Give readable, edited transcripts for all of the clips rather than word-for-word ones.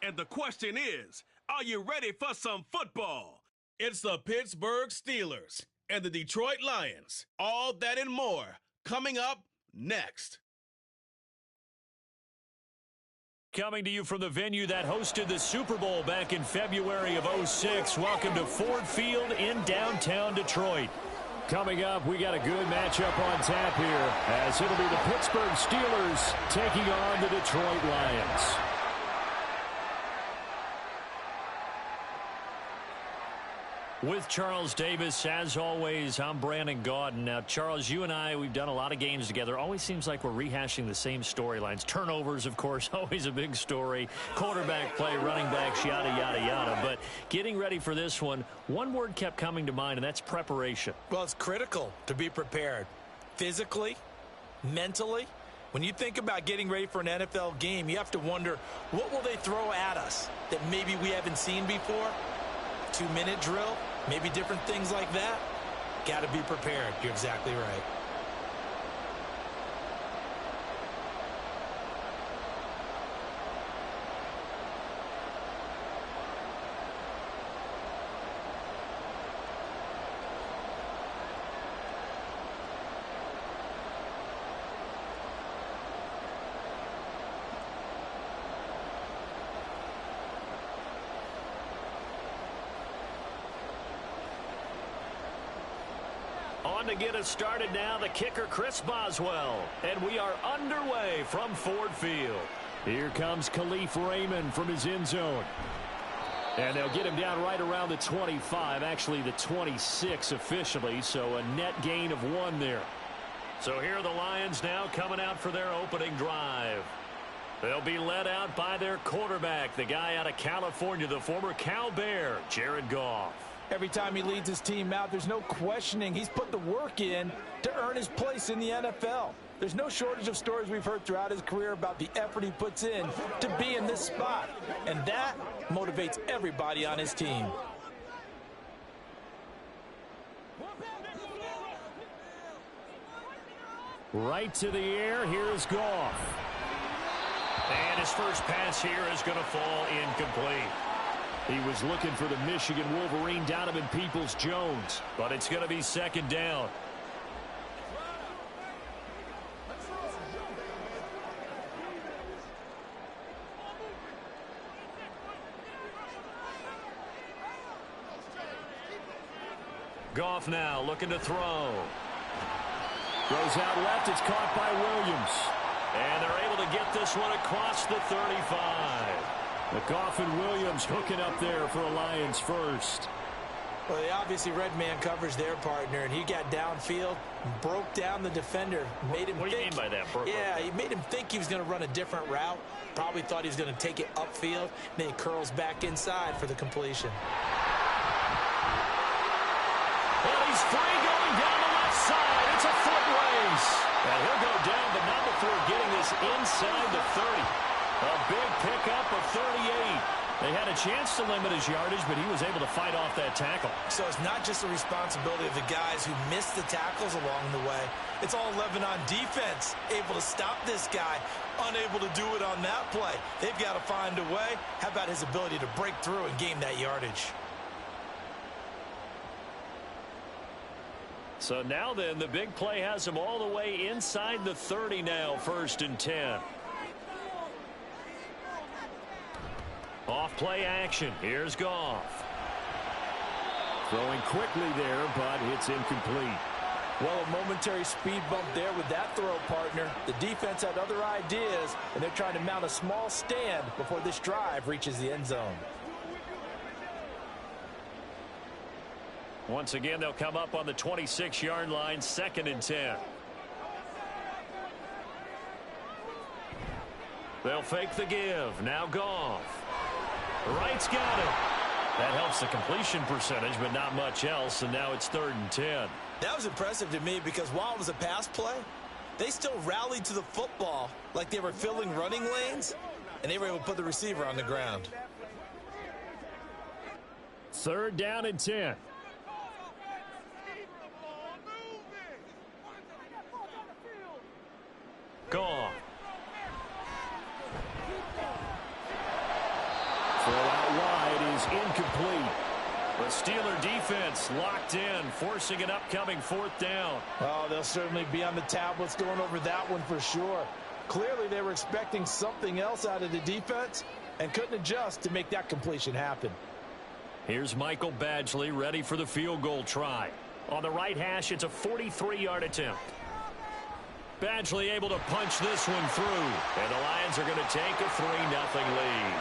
And the question is, are you ready for some football? It's the Pittsburgh Steelers and the Detroit Lions. All that and more coming up next. Coming to you from the venue that hosted the Super Bowl back in February of '06. Welcome to Ford Field in downtown Detroit. Coming up, we got a good matchup on tap here, as it'll be the Pittsburgh Steelers taking on the Detroit Lions. With Charles Davis, as always, I'm Brandon Gaudin. Now, Charles, you and I, we've done a lot of games together. Always seems like we're rehashing the same storylines. Turnovers, of course, always a big story. Quarterback play, running backs, yada, yada, yada. But getting ready for this one word kept coming to mind, and that's preparation. Well, it's critical to be prepared. Physically, mentally. When you think about getting ready for an NFL game, you have to wonder, what will they throw at us that maybe we haven't seen before? 2-minute drill, maybe different things like that. Got to be prepared. You're exactly right. On to get us started now, the kicker, Chris Boswell. And we are underway from Ford Field. Here comes Khalif Raymond from his end zone. And they'll get him down right around the 25, actually the 26 officially, so a net gain of 1 there. So here are the Lions now coming out for their opening drive. They'll be led out by their quarterback, the guy out of California, the former Cal Bear, Jared Goff. Every time he leads his team out, there's no questioning. He's put the work in to earn his place in the NFL. There's no shortage of stories we've heard throughout his career about the effort he puts in to be in this spot. And that motivates everybody on his team. Right to the air, here's Goff. And his first pass here is going to fall incomplete. He was looking for the Michigan Wolverine, Donovan Peoples-Jones, but it's going to be second down. Goff now looking to throw. Goes out left, it's caught by Williams. And they're able to get this one across the 35. Goff and Williams hooking up there for a Lions first. Well, they obviously red man coverage their partner, and he got downfield, broke down the defender, made him What do you mean by that? Yeah, he made him think he was going to run a different route. Probably thought he was going to take it upfield. Then he curls back inside for the completion. Well, he's free going down the left side. It's a foot race. And he'll go down, but not before getting this inside the 30. A big pickup of 38. They had a chance to limit his yardage, but he was able to fight off that tackle. So it's not just the responsibility of the guys who missed the tackles along the way. It's all 11 on defense, able to stop this guy, unable to do it on that play. They've got to find a way. How about his ability to break through and gain that yardage? So now then, the big play has him all the way inside the 30 now, 1st and 10. Off play action. Here's Goff. Throwing quickly there, but it's incomplete. Well, a momentary speed bump there with that throw, partner. The defense had other ideas, and they're trying to mount a small stand before this drive reaches the end zone. Once again, they'll come up on the 26-yard line, 2nd and 10. They'll fake the give. Now Goff. Wright's got it. That helps the completion percentage, but not much else, and now it's 3rd and 10. That was impressive to me because while it was a pass play, they still rallied to the football like they were filling running lanes, and they were able to put the receiver on the ground. 3rd down and 10. Goff. Throw out wide is incomplete. The Steeler defense locked in, forcing an upcoming fourth down. Oh, they'll certainly be on the tablets going over that one for sure. Clearly, they were expecting something else out of the defense and couldn't adjust to make that completion happen. Here's Michael Badgley ready for the field goal try. On the right hash, it's a 43-yard attempt. Badgley able to punch this one through, and the Lions are going to take a 3-0 lead.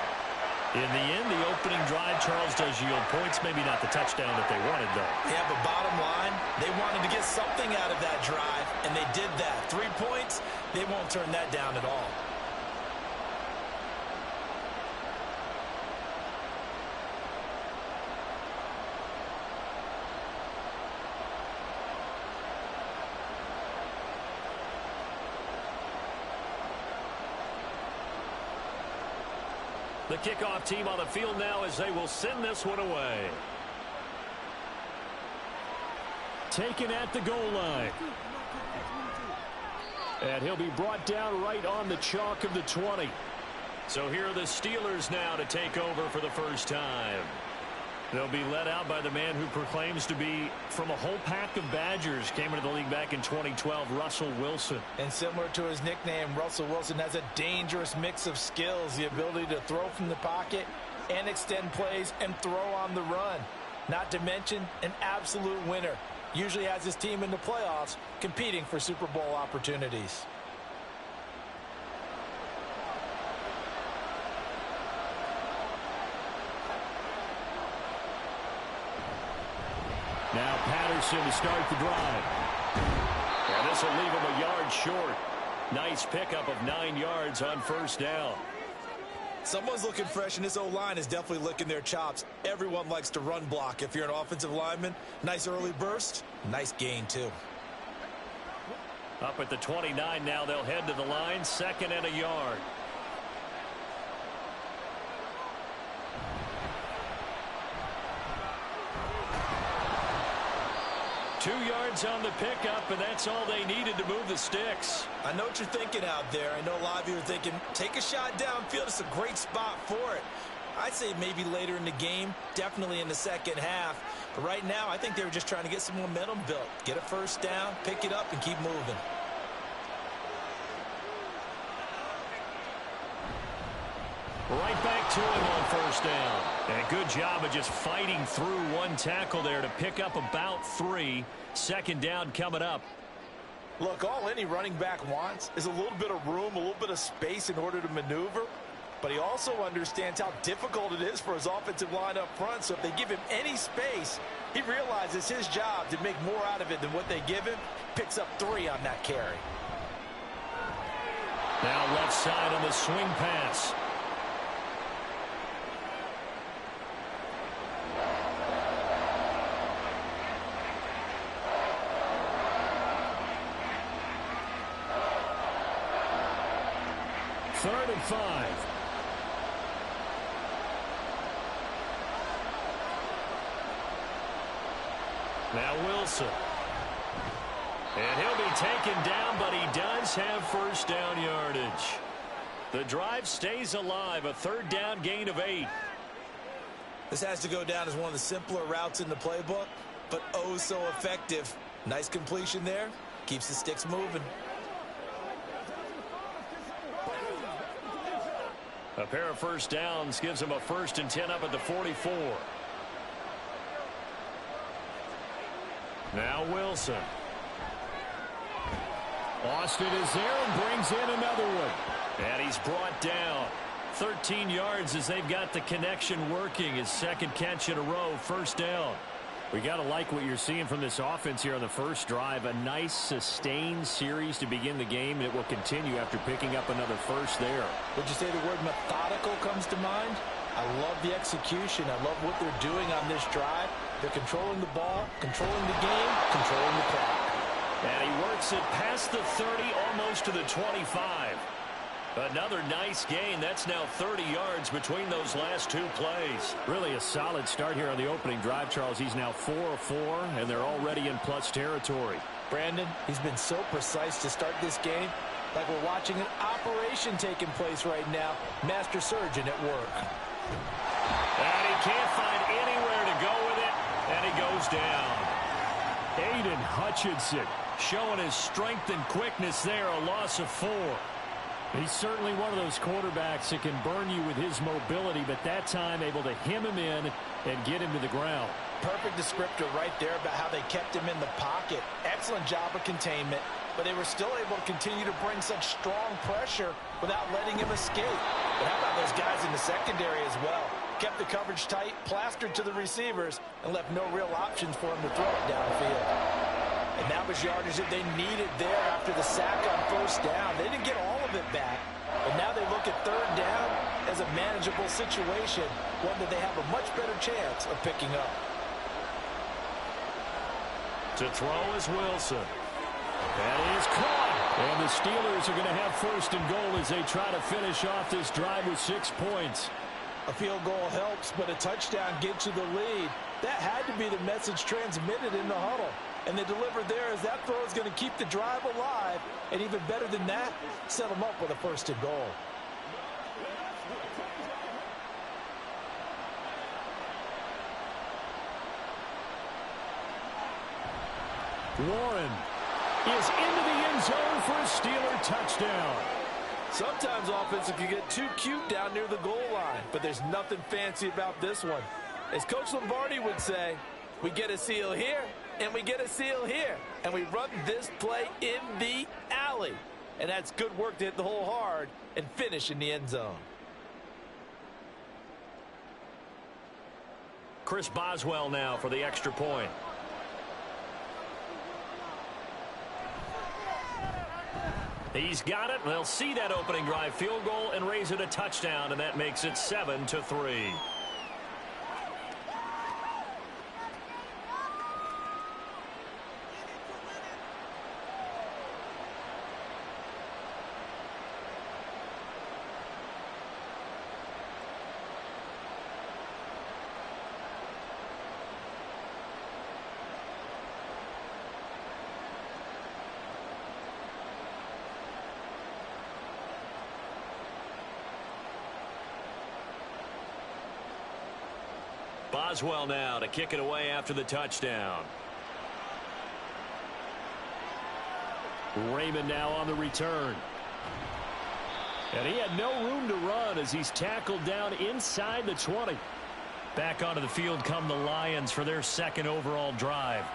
In the end, the opening drive, Charles, does yield points. Maybe not the touchdown that they wanted, though. Yeah, but bottom line, they wanted to get something out of that drive, and they did that. 3 points, they won't turn that down at all. The kickoff team on the field now as they will send this one away. Taken at the goal line. And he'll be brought down right on the chalk of the 20. So here are the Steelers now to take over for the first time. They'll be led out by the man who proclaims to be from a whole pack of Badgers. Came into the league back in 2012, Russell Wilson. And similar to his nickname, Russell Wilson has a dangerous mix of skills. The ability to throw from the pocket and extend plays and throw on the run. Not to mention an absolute winner. Usually has his team in the playoffs competing for Super Bowl opportunities. Now Patterson to start the drive. And this will leave him a yard short. Nice pickup of 9 yards on first down. Someone's looking fresh, and this O-line is definitely licking their chops. Everyone likes to run block. If you're an offensive lineman, nice early burst, nice gain too. Up at the 29 now, they'll head to the line, 2nd and a yard. Two yards on the pickup, and that's all they needed to move the sticks. I know what you're thinking out there. I know a lot of you are thinking, take a shot downfield. It's a great spot for it. I'd say maybe later in the game, definitely in the second half. But right now, I think they were just trying to get some momentum built. Get a first down, pick it up, and keep moving. Right back to him on first down. And a good job of just fighting through one tackle there to pick up about 3. 2nd down coming up. Look, all any running back wants is a little bit of room, a little bit of space in order to maneuver. But he also understands how difficult it is for his offensive line up front. So if they give him any space, he realizes his job to make more out of it than what they give him. Picks up 3 on that carry. Now left side on the swing pass. Third and 5. Now Wilson. And he'll be taken down, but he does have first down yardage. The drive stays alive, a 3rd down gain of 8. This has to go down as one of the simpler routes in the playbook, but oh so effective. Nice completion there. Keeps the sticks moving. A pair of first downs gives him a 1st and 10 up at the 44. Now Wilson. Austin is there and brings in another one. And he's brought down. 13 yards as they've got the connection working. His 2nd catch in a row, first down. We got to like what you're seeing from this offense here on the first drive. A nice sustained series to begin the game, and it will continue after picking up another first there. Would you say the word methodical comes to mind? I love the execution. I love what they're doing on this drive. They're controlling the ball, controlling the game, controlling the clock. And he works it past the 30, almost to the 25. Another nice gain. That's now 30 yards between those last 2 plays. Really a solid start here on the opening drive, Charles. He's now 4 of 4, and they're already in plus territory. Brandon, he's been so precise to start this game. Like we're watching an operation taking place right now. Master surgeon at work. can't find anywhere to go with it, and he goes down. Aiden Hutchinson showing his strength and quickness there, a loss of 4. He's certainly one of those quarterbacks that can burn you with his mobility, but that time able to hem him in and get him to the ground. Perfect descriptor right there about how they kept him in the pocket. Excellent job of containment, but they were still able to continue to bring such strong pressure without letting him escape. But how about those guys in the secondary as well? Kept the coverage tight, plastered to the receivers, and left no real options for him to throw it downfield. And that was yardage that they needed there after the sack on first down. They didn't get all of it back, but now they look at third down as a manageable situation, one that they have a much better chance of picking up. To throw is Wilson. That is caught. And the Steelers are going to have first and goal as they try to finish off this drive with 6 points. A field goal helps, but a touchdown gets you the lead. That had to be the message transmitted in the huddle. And they delivered there as that throw is going to keep the drive alive. And even better than that, set them up with a first and goal. Warren is into the end zone for a Steeler touchdown. Sometimes offensive can get too cute down near the goal line, but there's nothing fancy about this one. As Coach Lombardi would say, we get a seal here, and we get a seal here, and we run this play in the alley. And that's good work to hit the hole hard and finish in the end zone. Chris Boswell now for the extra point. He's got it. They'll see that opening drive field goal and raise it a touchdown, and that makes it 7-3. Boswell now to kick it away after the touchdown. Raymond now on the return. And he had no room to run as he's tackled down inside the 20. Back onto the field come the Lions for their second overall drive.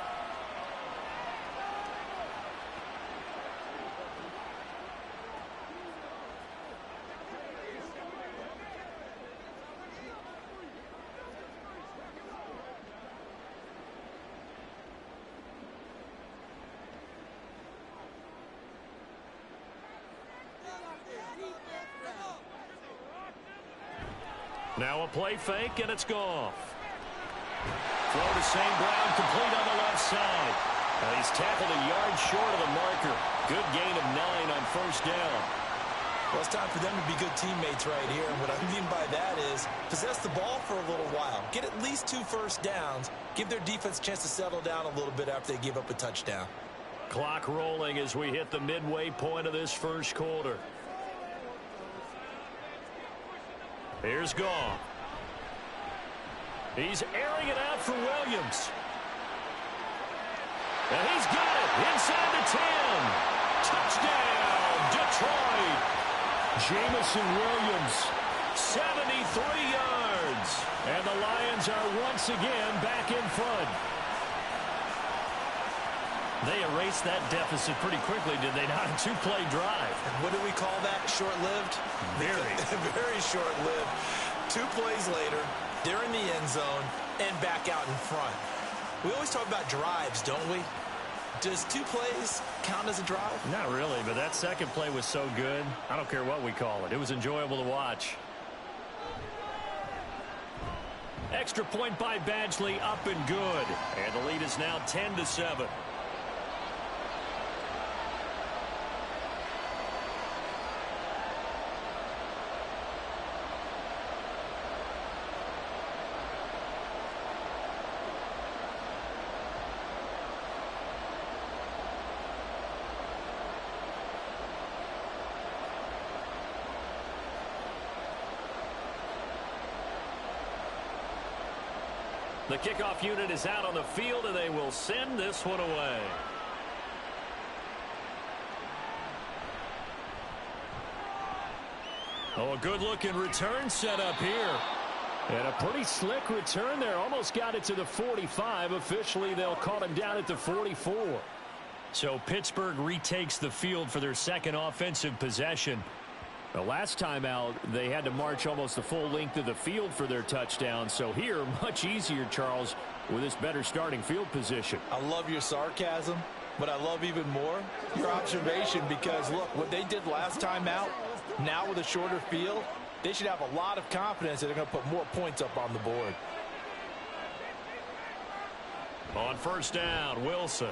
Now a play fake, and it's Goff. Throw to St. Brown, complete on the left side. He's tackled a yard short of the marker. Good gain of 9 on first down. Well, it's time for them to be good teammates right here. And what I mean by that is possess the ball for a little while. Get at least 2 first downs. Give their defense a chance to settle down a little bit after they give up a touchdown. Clock rolling as we hit the midway point of this first quarter. Here's Goff. He's airing it out for Williams. And he's got it inside the 10. Touchdown, Detroit. Jamison Williams, 73 yards. And the Lions are once again back in front. They erased that deficit pretty quickly, did they not? A 2-play drive. What do we call that? Short-lived? Very. Very short-lived. 2 plays later, they're in the end zone and back out in front. We always talk about drives, don't we? Does 2 plays count as a drive? Not really, but that second play was so good. I don't care what we call it. It was enjoyable to watch. Extra point by Badgley, up and good. And the lead is now 10-7. The kickoff unit is out on the field, and they will send this one away. Oh, a good-looking return set up here. And a pretty slick return there. Almost got it to the 45. Officially, they'll call him down at the 44. So Pittsburgh retakes the field for their second offensive possession. The last time out, they had to march almost the full length of the field for their touchdown. So here, much easier, Charles, with this better starting field position. I love your sarcasm, but I love even more your observation because, look, what they did last time out, now with a shorter field, they should have a lot of confidence that they're going to put more points up on the board. On first down, Wilson.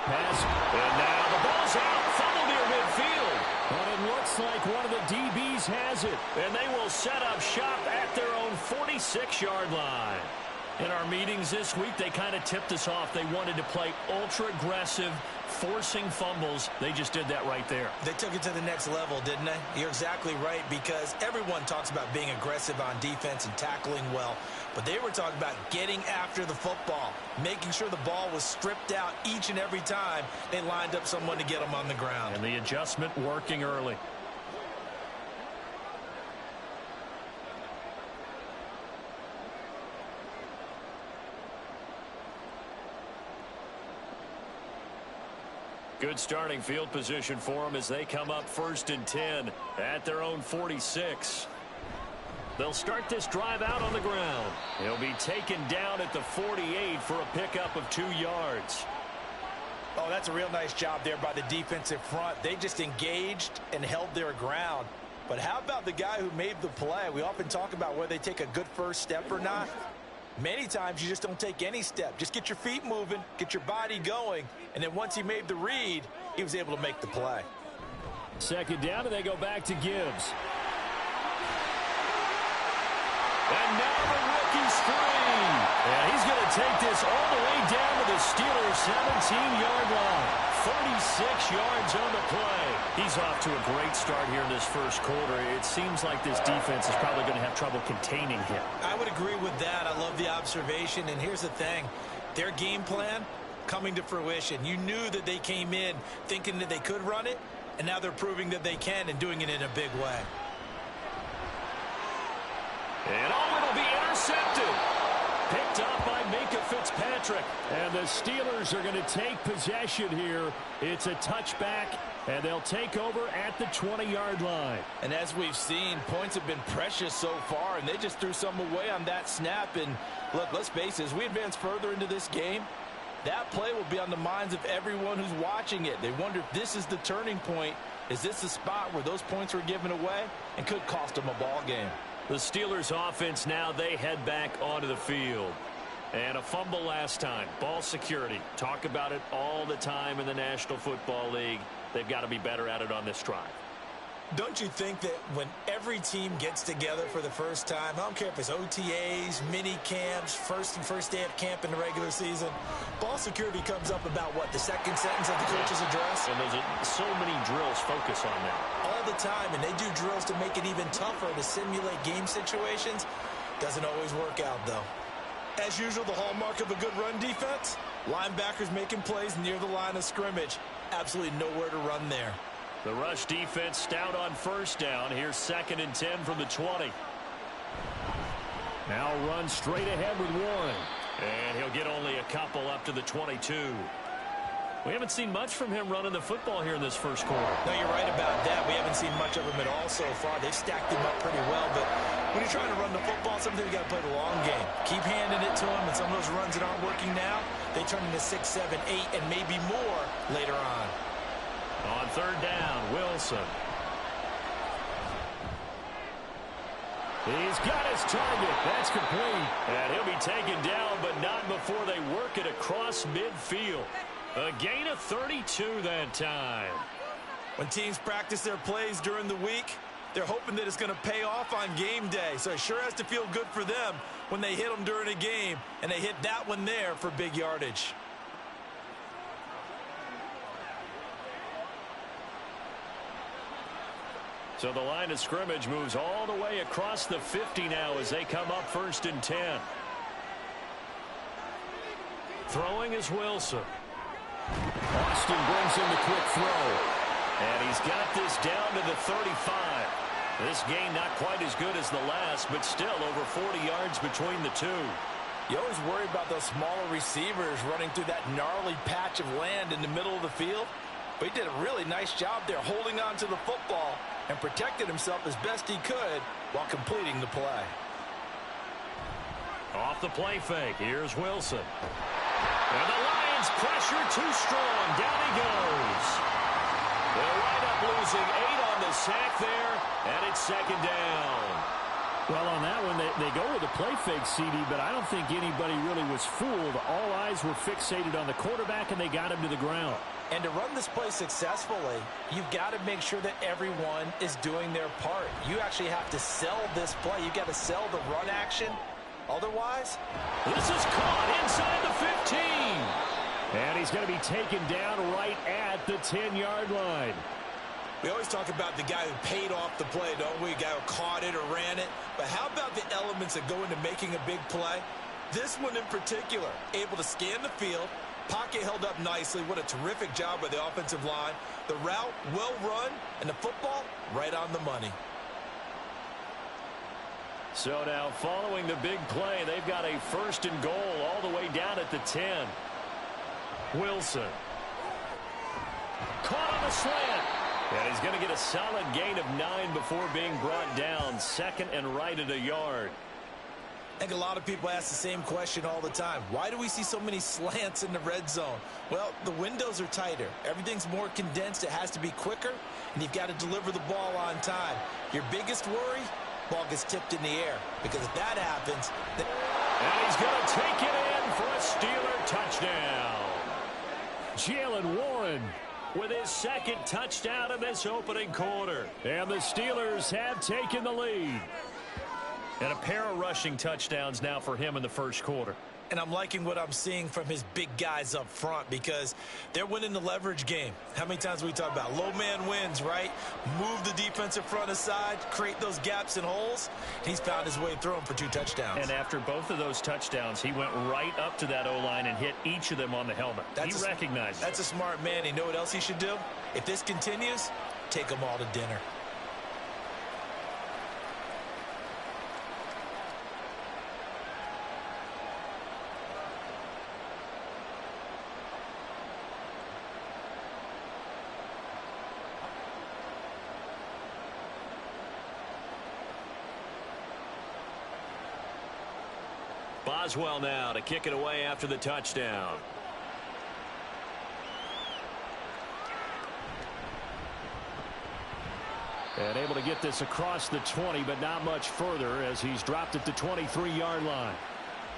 Pass, and now the ball's out. Fumble near midfield. But it looks like one of the DBs has it. And they will set up shop at their own 46-yard line. In our meetings this week, they kind of tipped us off. They wanted to play ultra-aggressive, forcing fumbles. They just did that right there. They took it to the next level, didn't they? You're exactly right, because everyone talks about being aggressive on defense and tackling well. But they were talking about getting after the football, making sure the ball was stripped out each and every time they lined up someone to get them on the ground. And the adjustment working early. Good starting field position for them as they come up 1st and 10 at their own 46. They'll start this drive out on the ground. He'll be taken down at the 48 for a pickup of 2 yards. Oh, that's a real nice job there by the defensive front. They just engaged and held their ground. But how about the guy who made the play? We often talk about whether they take a good first step or not. Many times you just don't take any step. Just get your feet moving, get your body going, and then once he made the read, he was able to make the play. Second down, and they go back to Gibbs. And now the rookie screen. And he's going to take this all the way down to the Steelers' 17-yard line. 46 yards on the play. He's off to a great start here in this first quarter. It seems like this defense is probably going to have trouble containing him. I would agree with that. I love the observation. And here's the thing. Their game plan coming to fruition. You knew that they came in thinking that they could run it, and now they're proving that they can and doing it in a big way. And oh, it'll be intercepted. Picked up by Minka Fitzpatrick. And the Steelers are going to take possession here. It's a touchback, and they'll take over at the 20-yard line. And as we've seen, points have been precious so far, and they just threw some away on that snap. And look, let's face it, as we advance further into this game, that play will be on the minds of everyone who's watching it. They wonder if this is the turning point. Is this the spot where those points were given away and could cost them a ball game? The Steelers offense now, they head back onto the field. And a fumble last time. Ball security. Talk about it all the time in the National Football League. They've got to be better at it on this drive. Don't you think that when every team gets together for the first time, I don't care if it's OTAs, mini camps, first day of camp in the regular season, ball security comes up about what, the second sentence of the coach's address? And there's so many drills focus on that. All the time, and they do drills to make it even tougher to simulate game situations. Doesn't always work out, though. As usual, the hallmark of a good run defense, linebackers making plays near the line of scrimmage. Absolutely nowhere to run there. The rush defense stout on first down. Here's 2nd and 10 from the 20. Now run straight ahead with Warren. And he'll get only a couple up to the 22. We haven't seen much from him running the football here in this first quarter. No, you're right about that. We haven't seen much of him at all so far. They've stacked him up pretty well. But when you're trying to run the football, sometimes you got to play the long game. Keep handing it to him, and some of those runs that aren't working now, they turn into 6, 7, 8, and maybe more later on. On third down, Wilson. He's got his target. That's complete. And he'll be taken down, but not before they work it across midfield. A gain of 32 that time. When teams practice their plays during the week, they're hoping that it's going to pay off on game day. So it sure has to feel good for them when they hit them during a game, and they hit that one there for big yardage. So the line of scrimmage moves all the way across the 50 now as they come up 1st and 10. Throwing is Wilson. Austin brings in the quick throw. And he's got this down to the 35. This gain not quite as good as the last, but still over 40 yards between the two. You always worry about those smaller receivers running through that gnarly patch of land in the middle of the field. But he did a really nice job there holding on to the football and protected himself as best he could while completing the play. Off the play fake, here's Wilson. And the Lions pressure too strong. Down he goes. They'll wind up losing 8 on the sack there, and it's 2nd down. Well, on that one, they go with a play fake, CD, but I don't think anybody really was fooled. All eyes were fixated on the quarterback, and they got him to the ground. And to run this play successfully, you've got to make sure that everyone is doing their part. You actually have to sell this play. You've got to sell the run action. Otherwise, this is caught inside the 15. And he's going to be taken down right at the 10-yard line. We always talk about the guy who paid off the play, don't we? A guy who caught it or ran it. But how about the elements that go into making a big play? This one in particular, able to scan the field, pocket held up nicely. What a terrific job by the offensive line. The route, well run, and the football, right on the money. So now following the big play, they've got a 1st and goal all the way down at the 10. Wilson. Caught on the slant. And he's going to get a solid gain of 9 before being brought down. 2nd and right at a yard. I think a lot of people ask the same question all the time. Why do we see so many slants in the red zone? Well, the windows are tighter. Everything's more condensed. It has to be quicker, and you've got to deliver the ball on time. Your biggest worry, ball gets tipped in the air, because if that happens... And he's going to take it in for a Steeler touchdown. Jalen Warren with his 2nd touchdown in this opening quarter. And the Steelers have taken the lead. And a pair of rushing touchdowns now for him in the 1st quarter. And I'm liking what I'm seeing from his big guys up front because they're winning the leverage game. How many times we talk about low man wins, right? Move the defensive front aside, create those gaps and holes. He's found his way through them for 2 touchdowns. And after both of those touchdowns, he went right up to that O-line and hit each of them on the helmet. He recognized it. That's a smart man. You know what else he should do? If this continues, take them all to dinner. Boswell now to kick it away after the touchdown. And able to get this across the 20, but not much further as he's dropped it to 23-yard line.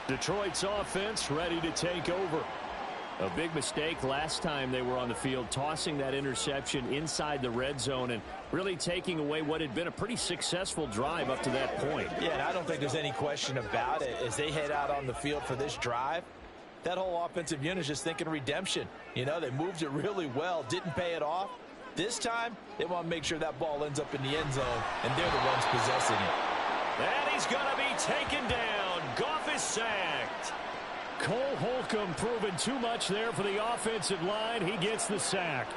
Detroit's offense ready to take over. A big mistake last time they were on the field, tossing that interception inside the red zone and really taking away what had been a pretty successful drive up to that point. Yeah, and I don't think there's any question about it. As they head out on the field for this drive, that whole offensive unit is just thinking redemption. You know, they moved it really well, didn't pay it off. This time, they want to make sure that ball ends up in the end zone, and they're the ones possessing it. And he's going to be taken down. Goff is sacked. Cole Holcomb proving too much there for the offensive line. He gets the sack.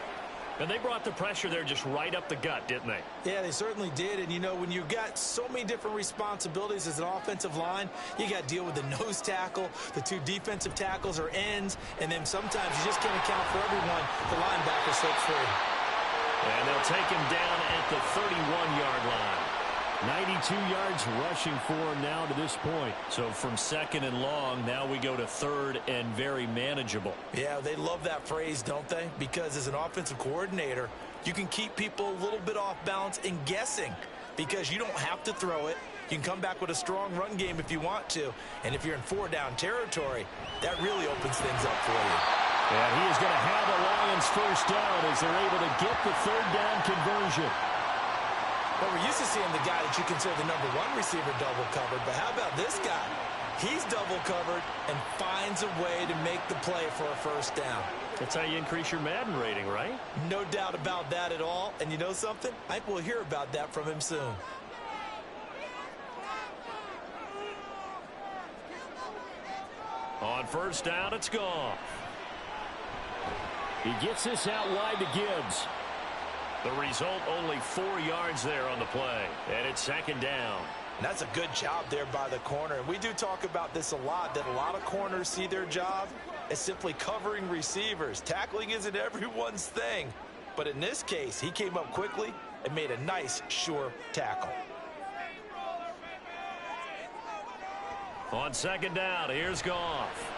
And they brought the pressure there just right up the gut, didn't they? Yeah, they certainly did. And, you know, when you've got so many different responsibilities as an offensive line, you got to deal with the nose tackle, the 2 defensive tackles or ends, and then sometimes you just can't account for everyone. The linebacker slips free. And they'll take him down at the 31-yard line. 92 yards rushing for him now to this point. So from 2nd and long, now we go to 3rd and very manageable. Yeah, they love that phrase, don't they? Because as an offensive coordinator, you can keep people a little bit off balance and guessing because you don't have to throw it. You can come back with a strong run game if you want to. And if you're in 4-down territory, that really opens things up for you. And he is going to have the Lions 1st down as they're able to get the 3rd down conversion. Well, we're used to seeing the guy that you consider the number 1 receiver double covered, but how about this guy? He's double covered and finds a way to make the play for a 1st down. That's how you increase your Madden rating, right? No doubt about that at all. And you know something? I think we'll hear about that from him soon. On first down, it's Goff. He gets this out wide to Gibbs. The result, only 4 yards there on the play. And it's second down. And that's a good job there by the corner. And we do talk about this a lot, that a lot of corners see their job as simply covering receivers. Tackling isn't everyone's thing. But in this case, he came up quickly and made a nice, sure tackle. On second down, here's Goff.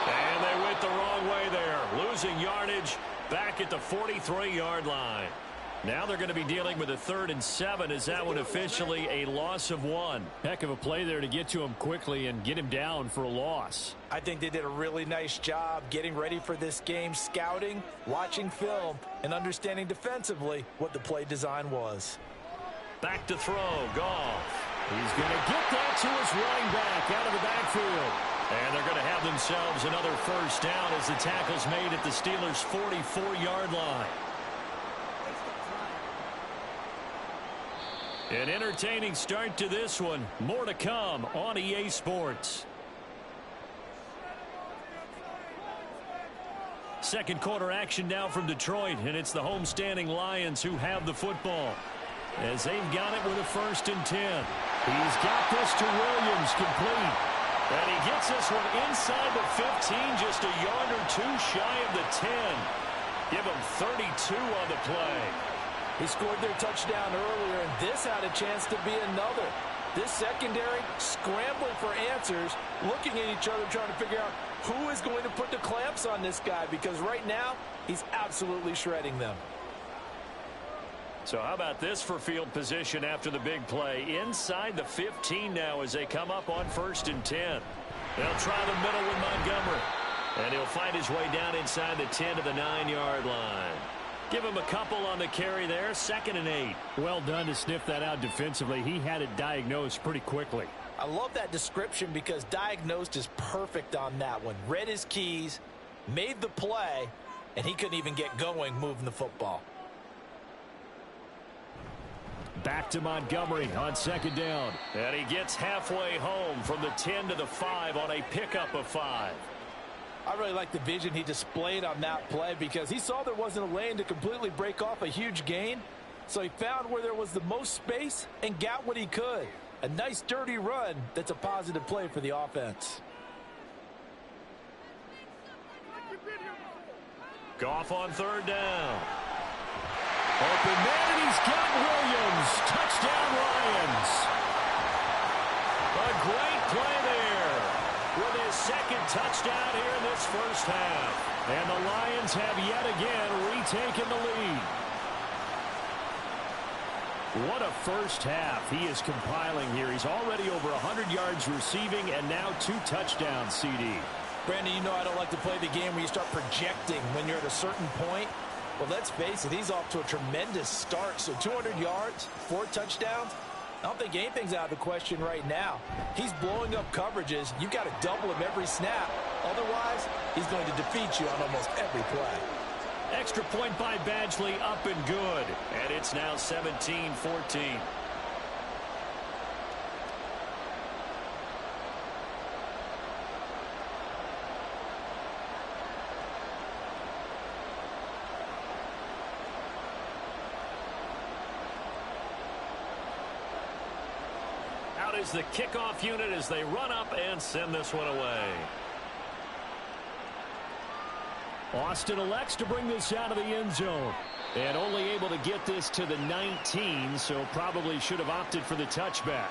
And they went the wrong way there, losing yardage back at the 43-yard line. Now they're going to be dealing with a 3rd and 7 as that one officially a loss of 1. Heck of a play there to get to him quickly and get him down for a loss. I think they did a really nice job getting ready for this game, scouting, watching film, and understanding defensively what the play design was. Back to throw, Goff. He's going to get that to his running back out of the backfield. And they're going to have themselves another first down as the tackle's made at the Steelers' 44-yard line. An entertaining start to this one. More to come on EA Sports. Second quarter action now from Detroit, and it's the homestanding Lions who have the football as they've got it with a 1st and 10. He's got this to Williams, complete. And he gets this one inside the 15, just a yard or 2 shy of the 10. Give him 32 on the play. He scored their touchdown earlier, and this had a chance to be another. This secondary scrambling for answers, looking at each other, trying to figure out who is going to put the clamps on this guy, because right now he's absolutely shredding them. So how about this for field position after the big play? Inside the 15 now as they come up on 1st and 10. They'll try the middle with Montgomery. And he'll find his way down inside the 10 to the 9-yard line. Give him a couple on the carry there, 2nd and 8. Well done to sniff that out defensively. He had it diagnosed pretty quickly. I love that description because diagnosed is perfect on that one. Read his keys, made the play, and he couldn't even get going moving the football. Back to Montgomery on 2nd down. And he gets halfway home from the 10 to the 5 on a pickup of 5. I really like the vision he displayed on that play because he saw there wasn't a lane to completely break off a huge gain. So he found where there was the most space and got what he could. A nice dirty run that's a positive play for the offense. Goff on 3rd down. Open man, and he's got Williams. Touchdown, Lions. A great play there with his 2nd touchdown here in this first half. And the Lions have yet again retaken the lead. What a first half he is compiling here. He's already over 100 yards receiving and now 2 touchdowns, CD. Brandon, you know I don't like to play the game where you start projecting when you're at a certain point. Well, let's face it, he's off to a tremendous start. So 200 yards, 4 touchdowns. I don't think anything's out of the question right now. He's blowing up coverages. You've got to double him every snap. Otherwise, he's going to defeat you on almost every play. Extra point by Badgley, up and good. And it's now 17-14. Out is the kickoff unit as they run up and send this one away. Austin elects to bring this out of the end zone. And only able to get this to the 19, so probably should have opted for the touchback.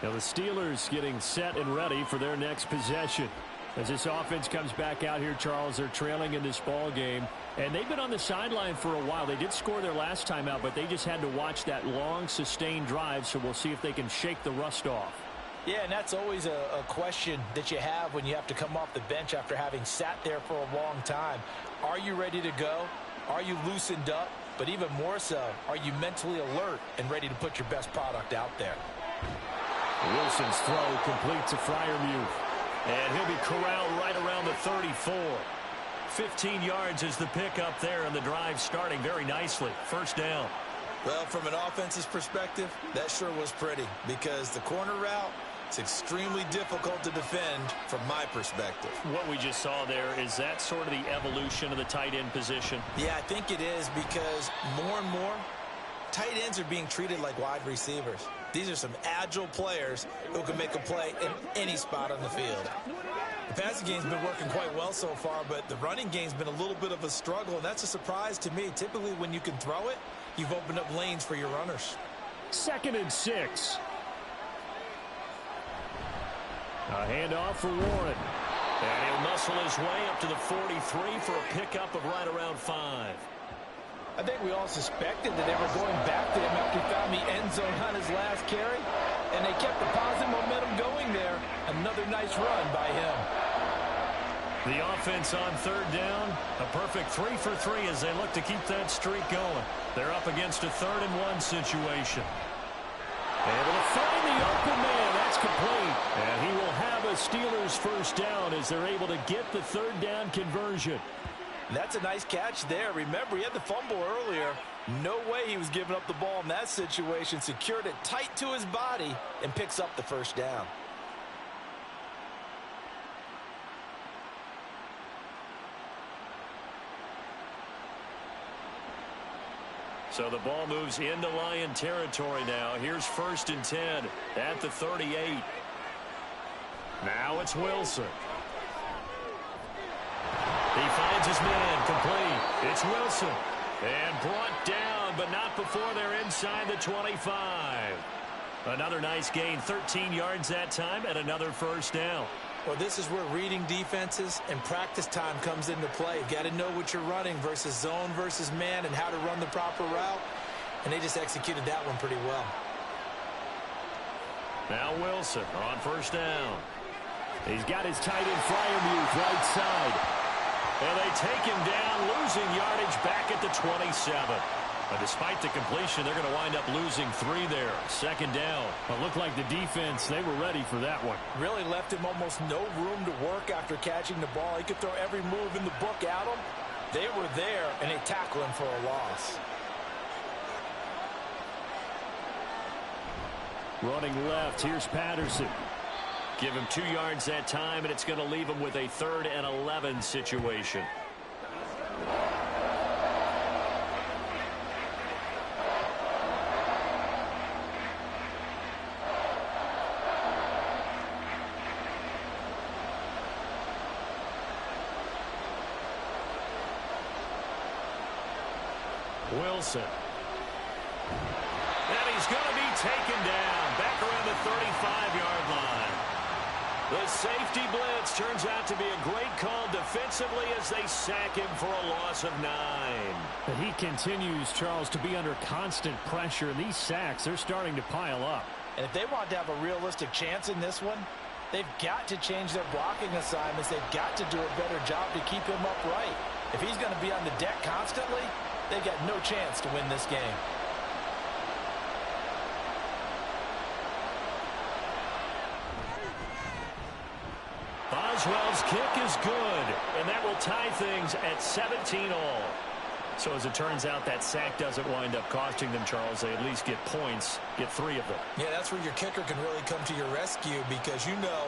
Now the Steelers getting set and ready for their next possession. As this offense comes back out here, Charles, they're trailing in this ball game. And they've been on the sideline for a while. They did score their last time out, but they just had to watch that long, sustained drive, so we'll see if they can shake the rust off. Yeah, and that's always a question that you have when you have to come off the bench after having sat there for a long time. Are you ready to go? Are you loosened up? But even more so, are you mentally alert and ready to put your best product out there? Wilson's throw complete to Freiermuth. And he'll be corralled right around the 34. 15 yards is the pickup there, and the drive starting very nicely. First down. Well, from an offense's perspective, that sure was pretty because the corner route, it's extremely difficult to defend from my perspective. What we just saw there, is that sort of the evolution of the tight end position? Yeah, I think it is because more and more, tight ends are being treated like wide receivers. These are some agile players who can make a play in any spot on the field. The passing game's been working quite well so far, but the running game's been a little bit of a struggle, and that's a surprise to me. Typically, when you can throw it, you've opened up lanes for your runners. 2nd and 6. A handoff for Warren. And he'll muscle his way up to the 43 for a pickup of right around 5. I think we all suspected that they were going back to him after he found the end zone on his last carry, and they kept the positive momentum going there. Another nice run by him. The offense on 3rd down, a perfect 3 for 3 as they look to keep that streak going. They're up against a 3rd and 1 situation. Able to find the open man. That's complete. And he will have a Steelers first down as they're able to get the 3rd down conversion. That's a nice catch there. Remember, he had the fumble earlier. No way he was giving up the ball in that situation. Secured it tight to his body and picks up the first down. So the ball moves into Lion territory now. Here's 1st and 10 at the 38. Now it's Wilson. He finds his man, complete. It's Wilson. And brought down, but not before they're inside the 25. Another nice gain, 13 yards that time, and another first down. Well, this is where reading defenses and practice time comes into play. You've got to know what you're running versus zone versus man and how to run the proper route. And they just executed that one pretty well. Now Wilson on first down. He's got his tight end Fryermuth right side. And they take him down, losing yardage back at the 27. But despite the completion, they're going to wind up losing 3 there. 2nd down. It looked like the defense, they were ready for that one. Really left him almost no room to work after catching the ball. He could throw every move in the book at him. They were there, and they tackle him for a loss. Running left, here's Patterson. Give him 2 yards that time, and it's going to leave him with a 3rd and 11 situation. Wilson. And he's going to be taken down back around the 35-yard line. The safety blitz turns out to be a great call defensively as they sack him for a loss of 9. He continues, Charles, to be under constant pressure, and these sacks, they're starting to pile up. And if they want to have a realistic chance in this one, they've got to change their blocking assignments. They've got to do a better job to keep him upright. If he's going to be on the deck constantly, they've got no chance to win this game. Boswell's kick is good, and that will tie things at 17 all. So as it turns out, that sack doesn't wind up costing them, Charles. They at least get points, get 3 of them. Yeah, that's where your kicker can really come to your rescue because you know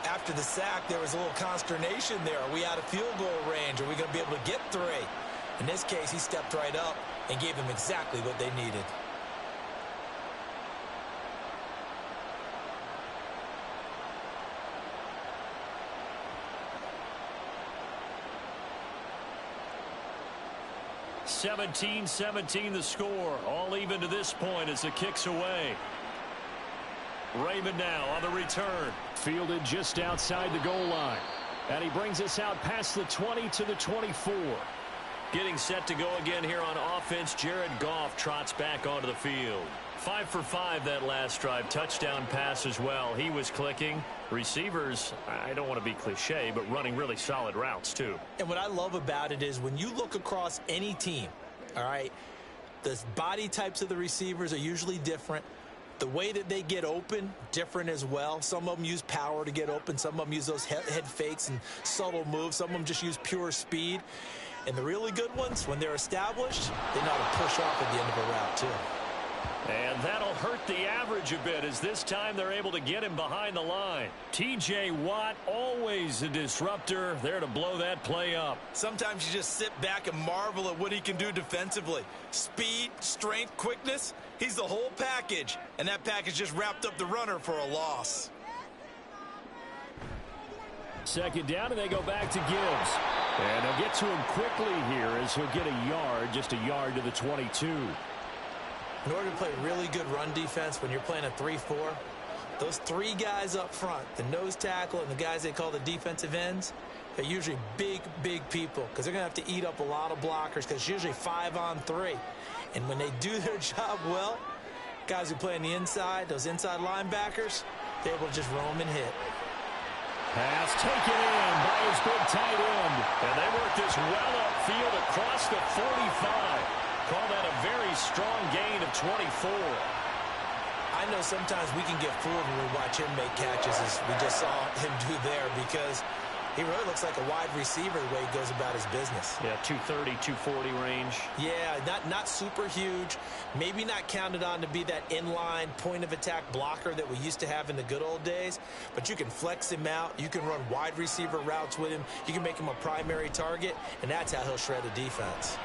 after the sack there was a little consternation there. Are we out of field goal range? Are we going to be able to get 3? In this case, he stepped right up and gave them exactly what they needed. (17-17) the score. All even to this point as the kick's away. Raymond now on the return. Fielded just outside the goal line. And he brings us out past the 20 to the 24. Getting set to go again here on offense. Jared Goff trots back onto the field. 5 for 5 that last drive. Touchdown pass as well. He was clicking. Receivers, I don't want to be cliche, but running really solid routes too. And what I love about it is when you look across any team, all right, the body types of the receivers are usually different. The way that they get open, different as well. Some of them use power to get open. Some of them use those head fakes and subtle moves. Some of them just use pure speed. And the really good ones, when they're established, they know how to push off at the end of a route, too. And that'll hurt the average a bit as this time they're able to get him behind the line. T.J. Watt, always a disruptor, there to blow that play up. Sometimes you just sit back and marvel at what he can do defensively. Speed, strength, quickness, he's the whole package. And that package just wrapped up the runner for a loss. Second down, and they go back to Gibbs. And they'll get to him quickly here as he'll get a yard, just a yard to the 22. In order to play really good run defense when you're playing a 3-4, those three guys up front, the nose tackle and the guys they call the defensive ends, they're usually big, big people because they're going to have to eat up a lot of blockers because it's usually 5-on-3. And when they do their job well, guys who play on the inside, those inside linebackers, they're able to just roam and hit. Pass taken in by his big tight end. And they work this well upfield across the 45. Call that a very strong gain of 24. I know sometimes we can get fooled when we watch him make catches, as we just saw him do there, because he really looks like a wide receiver the way he goes about his business. Yeah, 230, 240 range. Yeah, not super huge. Maybe not counted on to be that inline point-of-attack blocker that we used to have in the good old days, but you can flex him out. You can run wide receiver routes with him. You can make him a primary target, and that's how he'll shred a defense.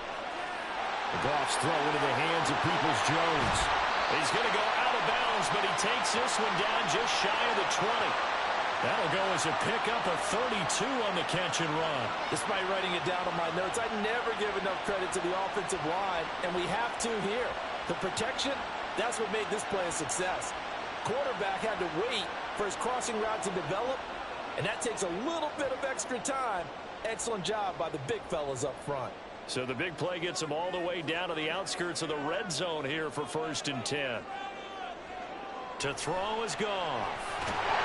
The Goff's throw into the hands of Peoples-Jones. He's going to go out of bounds, but he takes this one down just shy of the 20. That'll go as a pickup of 32 on the catch and run. Despite writing it down on my notes, I never give enough credit to the offensive line, and we have to here. The protection, that's what made this play a success. Quarterback had to wait for his crossing route to develop, and that takes a little bit of extra time. Excellent job by the big fellas up front. So the big play gets him all the way down to the outskirts of the red zone here for 1st and 10. To throw is Goff.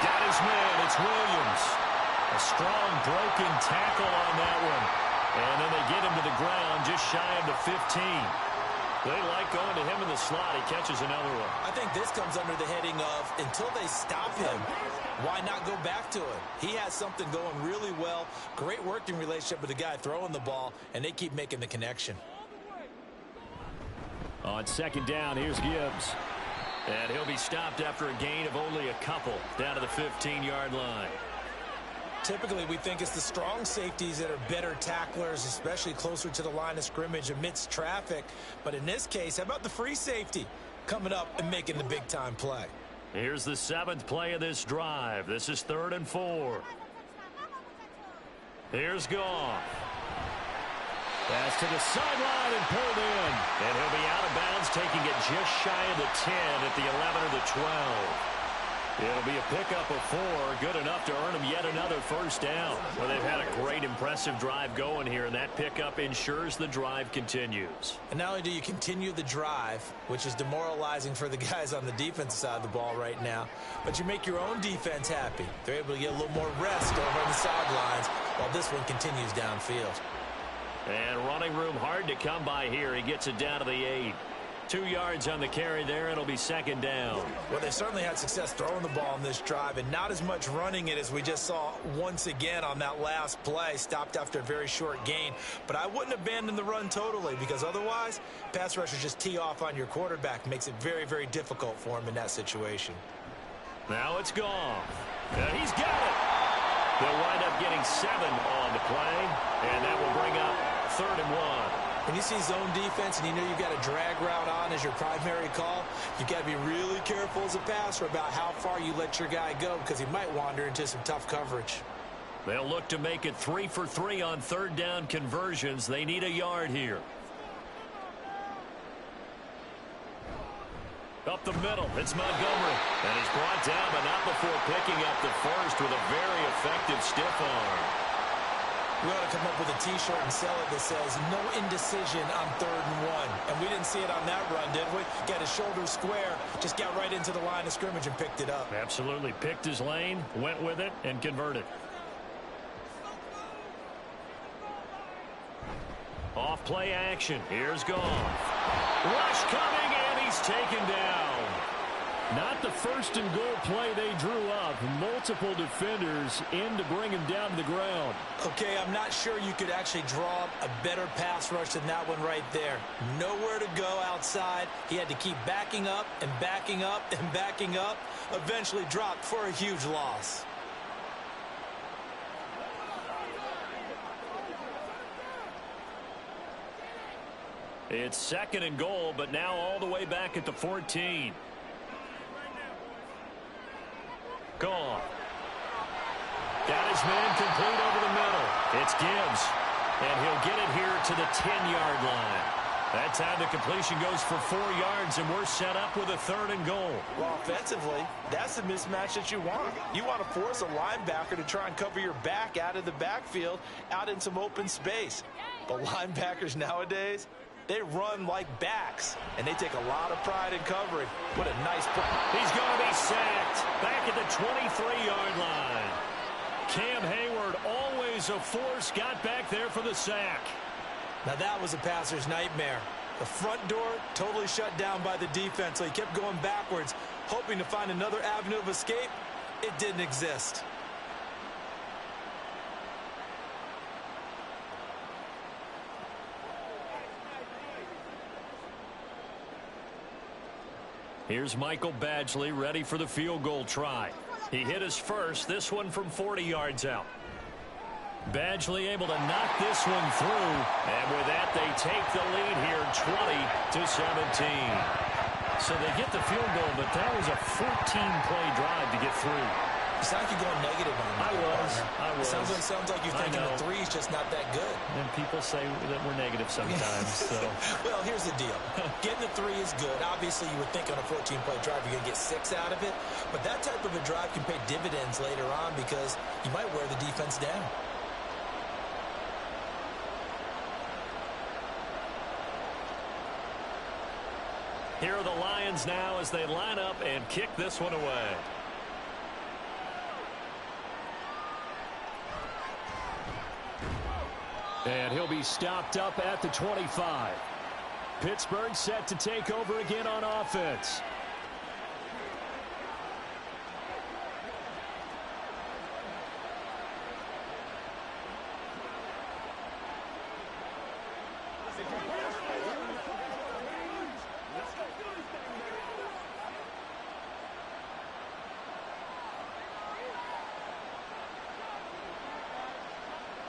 Got his man. It's Williams. A strong broken tackle on that one. And then they get him to the ground just shy of the 15. They like going to him in the slot. He catches another one. I think this comes under the heading of until they stop him, why not go back to it? He has something going really well. Great working relationship with the guy throwing the ball, and they keep making the connection. On 2nd down, here's Gibbs. And he'll be stopped after a gain of only a couple down to the 15-yard line. Typically, we think it's the strong safeties that are better tacklers, especially closer to the line of scrimmage amidst traffic. But in this case, how about the free safety coming up and making the big-time play? Here's the 7th play of this drive. This is 3rd and 4. Here's Goff. Pass to the sideline and pulled in. And he'll be out of bounds, taking it just shy of the 10 at the 11 or the 12. It'll be a pickup of 4, good enough to earn them yet another 1st down. Well, they've had a great, impressive drive going here, and that pickup ensures the drive continues. And not only do you continue the drive, which is demoralizing for the guys on the defensive side of the ball right now, but you make your own defense happy. They're able to get a little more rest over on the sidelines while this one continues downfield. And running room hard to come by here. He gets it down to the 8. 2 yards on the carry there, and it'll be 2nd down. Well, they certainly had success throwing the ball in this drive, and not as much running it as we just saw once again on that last play, stopped after a very short gain. But I wouldn't abandon the run totally, because otherwise, pass rushers just tee off on your quarterback. Makes it very, very difficult for him in that situation. Now it's Goff. And he's got it. They'll wind up getting 7 on the play, and that will bring up 3rd and 1. When you see zone defense and you know you've got a drag route on as your primary call, you've got to be really careful as a passer about how far you let your guy go because he might wander into some tough coverage. They'll look to make it 3 for 3 on 3rd down conversions. They need a yard here. Up the middle, it's Montgomery. And he's brought down, but not before picking up the first with a very effective stiff arm. We ought to come up with a T-shirt and sell it that says, no indecision on 3rd and 1. And we didn't see it on that run, did we? Got his shoulder square, just got right into the line of scrimmage and picked it up. Absolutely. Picked his lane, went with it, and converted. Off play action. Here's Goff. Rush coming, and he's taken down. Not the first and goal play they drew up. Multiple defenders in to bring him down to the ground. Okay, I'm not sure you could actually draw up a better pass rush than that one right there. Nowhere to go outside. He had to keep backing up and backing up and backing up. Eventually dropped for a huge loss. It's second and goal, but now all the way back at the 14. Gone. Got his man complete over the middle. It's Gibbs. And he'll get it here to the 10-yard line. That time the completion goes for 4 yards, and we're set up with a third and goal. Well, offensively, that's the mismatch that you want. You want to force a linebacker to try and cover your back out of the backfield, out in some open space. But linebackers nowadays, they run like backs, and they take a lot of pride in covering. What a nice play. He's going to be sacked back at the 23-yard line. Cam Hayward, always a force, got back there for the sack. Now that was a passer's nightmare. The front door totally shut down by the defense, so he kept going backwards, hoping to find another avenue of escape. It didn't exist. Here's Michael Badgley ready for the field goal try. He hit his first, this one from 40 yards out. Badgley able to knock this one through, and with that they take the lead here 20-17. So they get the field goal, but that was a 14-play drive to get through. You sound like you're going negative on me. I was. Sounds like you're thinking the three's just not that good. And people say that we're negative sometimes. So. Well, here's the deal. Getting the three is good. Obviously, you would think on a 14-play drive you're going to get 6 out of it. But that type of a drive can pay dividends later on because you might wear the defense down. Here are the Lions now as they line up and kick this one away. And he'll be stopped up at the 25. Pittsburgh set to take over again on offense.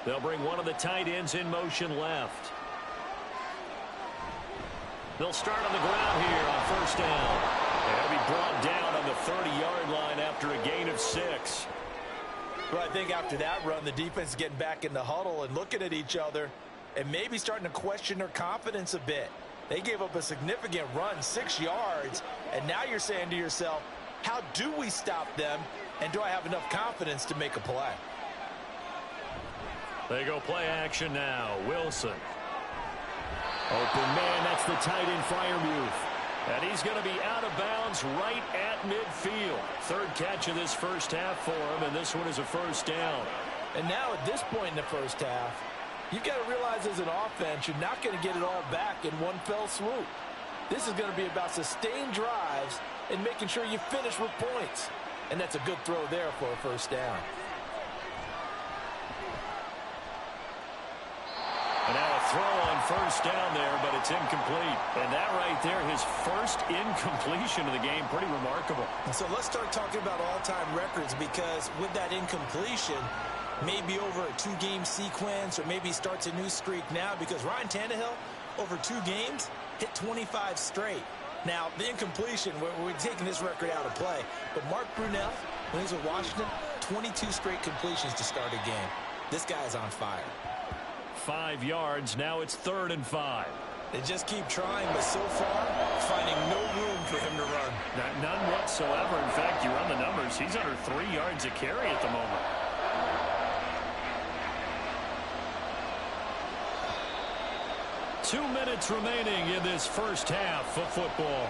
They'll bring one of the tight ends in motion left. They'll start on the ground here on first down. And he'll be brought down on the 30-yard line after a gain of 6. Well, I think after that run, the defense is getting back in the huddle and looking at each other and maybe starting to question their confidence a bit. They gave up a significant run, 6 yards, and now you're saying to yourself, how do we stop them, and do I have enough confidence to make a play? They go play action now. Wilson. Open man, that's the tight end Freiermuth. And he's going to be out of bounds right at midfield. Third catch of this first half for him, and this one is a first down. And now at this point in the first half, you've got to realize as an offense, you're not going to get it all back in one fell swoop. This is going to be about sustained drives and making sure you finish with points. And that's a good throw there for a first down. And now a throw on first down there, but it's incomplete. And that right there, his first incompletion of the game, pretty remarkable. So let's start talking about all-time records, because with that incompletion, maybe over a 2-game sequence, or maybe starts a new streak now, because Ryan Tannehill, over 2 games, hit 25 straight. Now, the incompletion, we're taking this record out of play. But Mark Brunell, when he was with Washington, 22 straight completions to start a game. This guy is on fire. 5 yards. Now it's 3rd and 5. They just keep trying, but so far, finding no room for him to run. None whatsoever. In fact, you run the numbers. He's under 3 yards a carry at the moment. Two minutes remaining in this first half of football.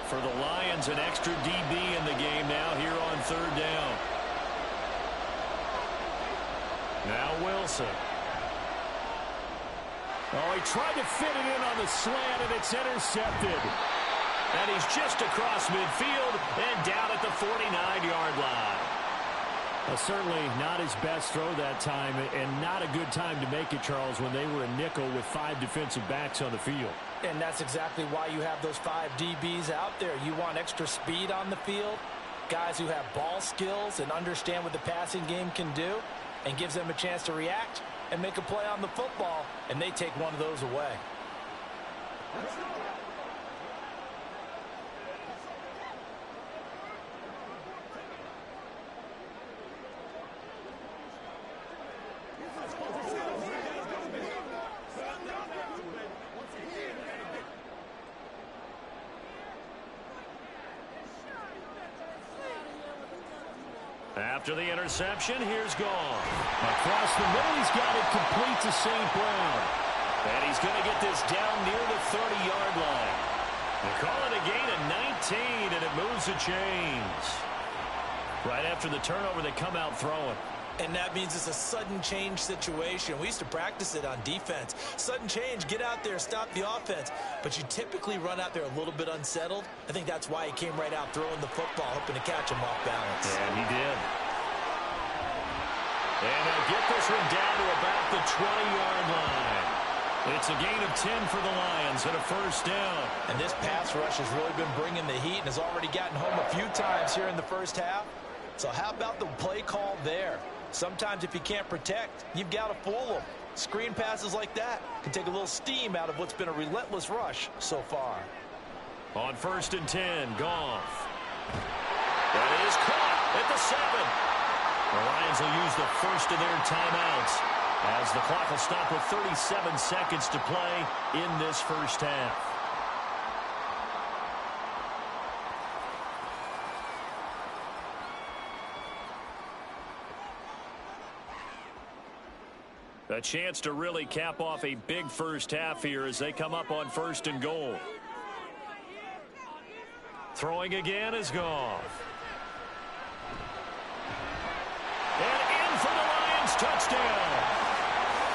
For the Lions, an extra DB in the game now here on 3rd down. Now Wilson. Oh, he tried to fit it in on the slant, and it's intercepted. And he's just across midfield and down at the 49-yard line. Well, certainly not his best throw that time, and not a good time to make it, Charles, when they were a nickel with 5 defensive backs on the field. And that's exactly why you have those 5 DBs out there. You want extra speed on the field, guys who have ball skills and understand what the passing game can do, and gives them a chance to react and make a play on the football, and they take one of those away. After the interception, here's Gone. Across the middle, he's got it complete to St. Brown. And he's going to get this down near the 30-yard line. They call it a gain of 19, and it moves the chains. Right after the turnover, they come out throwing. And that means it's a sudden change situation. We used to practice it on defense. Sudden change, get out there, stop the offense. But you typically run out there a little bit unsettled. I think that's why he came right out throwing the football, hoping to catch him off balance. And he did. And they'll get this one down to about the 20-yard line. It's a gain of 10 for the Lions and a first down. And this pass rush has really been bringing the heat and has already gotten home a few times here in the first half. So how about the play call there? Sometimes if you can't protect, you've got to fool them. Screen passes like that can take a little steam out of what's been a relentless rush so far. On 1st and 10, Goff. That is caught at the 7. The Lions will use the first of their timeouts as the clock will stop with 37 seconds to play in this first half. A chance to really cap off a big first half here as they come up on 1st and goal. Throwing again is Goff. And in for the Lions touchdown.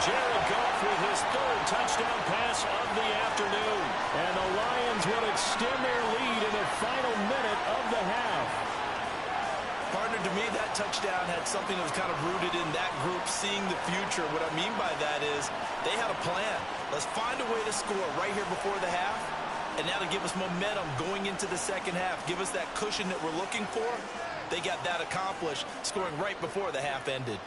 Jared Goff with his 3rd touchdown pass of the afternoon. And the Lions will extend their lead in the final minute of the half. Partner, to me, that touchdown had something that was kind of rooted in that group seeing the future. What I mean by that is they had a plan. Let's find a way to score right here before the half, and that'll give us momentum going into the second half. Give us that cushion that we're looking for. They got that accomplished, scoring right before the half ended.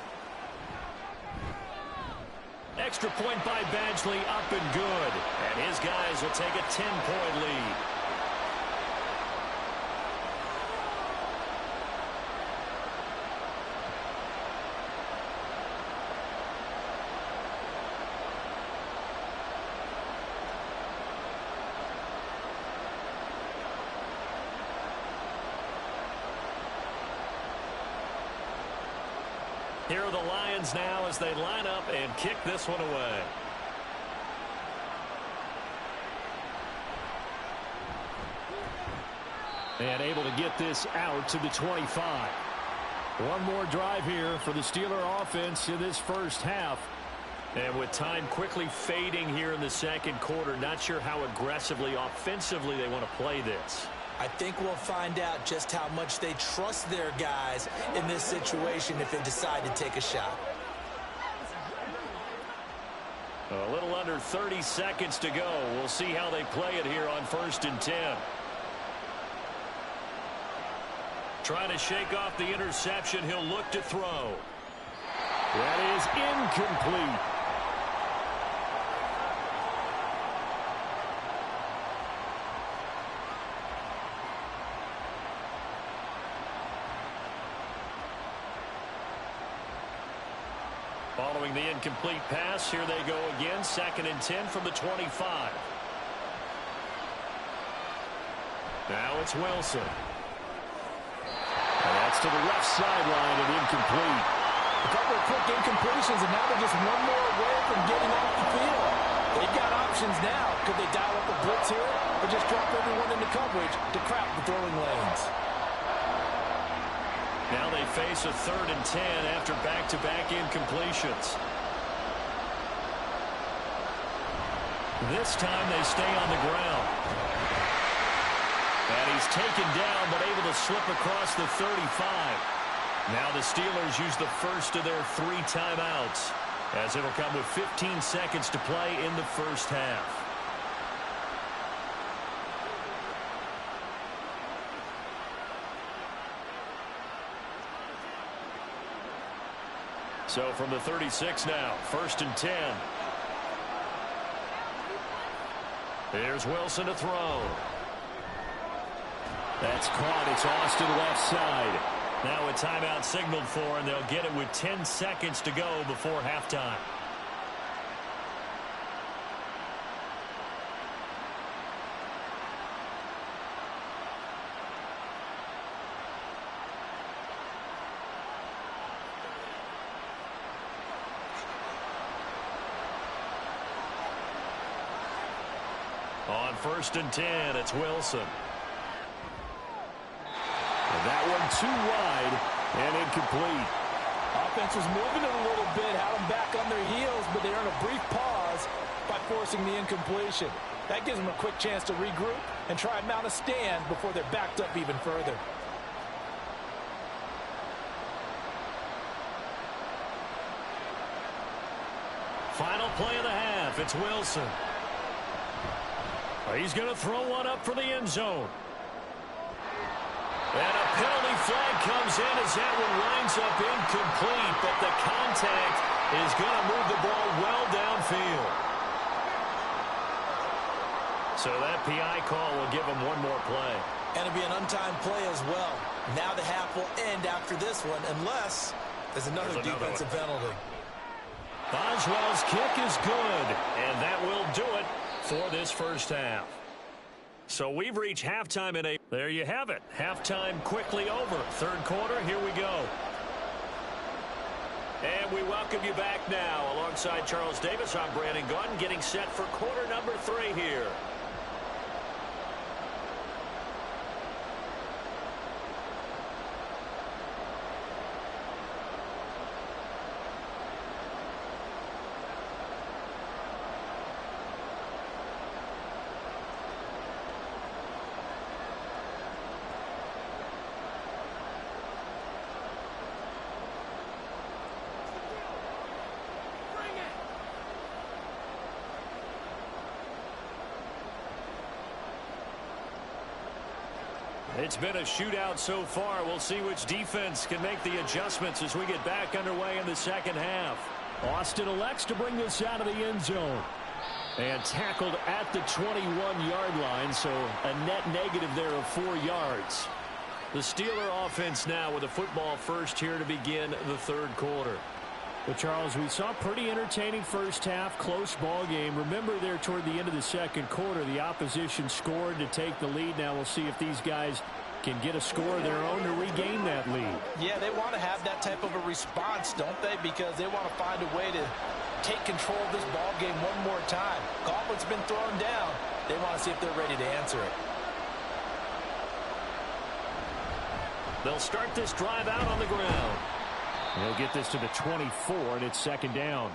Extra point by Badgley, up and good. And his guys will take a 10-point lead. Here are the Lions now as they line up and kick this one away. And able to get this out to the 25. One more drive here for the Steeler offense in this first half. And with time quickly fading here in the second quarter, not sure how aggressively, offensively they want to play this. I think we'll find out just how much they trust their guys in this situation if they decide to take a shot. A little under 30 seconds to go. We'll see how they play it here on 1st and 10. Trying to shake off the interception. He'll look to throw. That is incomplete. Following the incomplete pass, here they go again. 2nd and 10 from the 25. Now it's Wilson. And that's to the left sideline and incomplete. A couple of quick incompletions, and now they're just one more away from getting off the field. They've got options now. Could they dial up a blitz here or just drop everyone into coverage to crowd the throwing lanes? Now they face a 3rd and 10 after back-to-back incompletions. This time they stay on the ground. And he's taken down, but able to slip across the 35. Now the Steelers use the first of their 3 timeouts, as it'll come with 15 seconds to play in the first half. So from the 36 now, 1st and 10. Here's Wilson to throw. That's caught. It's Austin left side. Now a timeout signaled for, and they'll get it with 10 seconds to go before halftime. On 1st and 10, it's Wilson. And that one too wide and incomplete. Offense was moving it a little bit, had them back on their heels, but they earned a brief pause by forcing the incompletion. That gives them a quick chance to regroup and try and mount a stand before they're backed up even further. Final play of the half, it's Wilson. He's going to throw one up for the end zone. And a penalty flag comes in as that one winds up incomplete, but the contact is going to move the ball well downfield. So that PI call will give him one more play. And it'll be an untimed play as well. Now the half will end after this one, unless there's another defensive penalty. Boswell's kick is good, and that will do it for this first half. So we've reached halftime in there you have it. Halftime quickly over. 3rd quarter, here we go. And we welcome you back now. Alongside Charles Davis, I'm Brandon Gaudin, getting set for quarter number 3 here. It's been a shootout so far. We'll see which defense can make the adjustments as we get back underway in the second half. Austin elects to bring this out of the end zone. And tackled at the 21-yard line, so a net negative there of 4 yards. The Steeler offense now with a football first here to begin the 3rd quarter. Well, Charles, we saw a pretty entertaining first half, close ball game. Remember there toward the end of the 2nd quarter, the opposition scored to take the lead. Now we'll see if these guys can get a score of their own to regain that lead. Yeah, they want to have that type of a response, don't they? Because they want to find a way to take control of this ball game one more time. Gauntlet's been thrown down. They want to see if they're ready to answer it. They'll start this drive out on the ground. They'll get this to the 24, and it's 2nd down.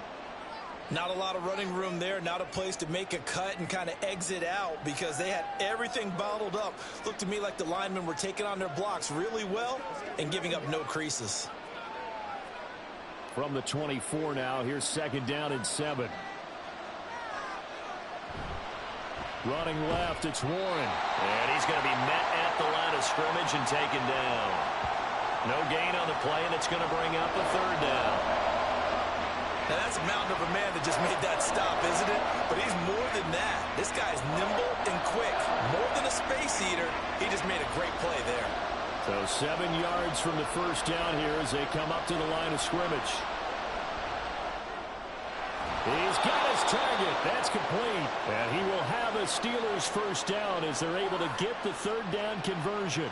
Not a lot of running room there. Not a place to make a cut and kind of exit out because they had everything bottled up. Looked to me like the linemen were taking on their blocks really well and giving up no creases. From the 24 now, here's 2nd down and 7. Running left, it's Warren. And he's going to be met at the line of scrimmage and taken down. No gain on the play, and it's going to bring up a 3rd down. Now, that's a mountain of a man that just made that stop, isn't it? But he's more than that. This guy's nimble and quick. More than a space eater, he just made a great play there. So 7 yards from the first down here as they come up to the line of scrimmage. He's got his target. That's complete. And he will have a Steelers first down as they're able to get the 3rd down conversion.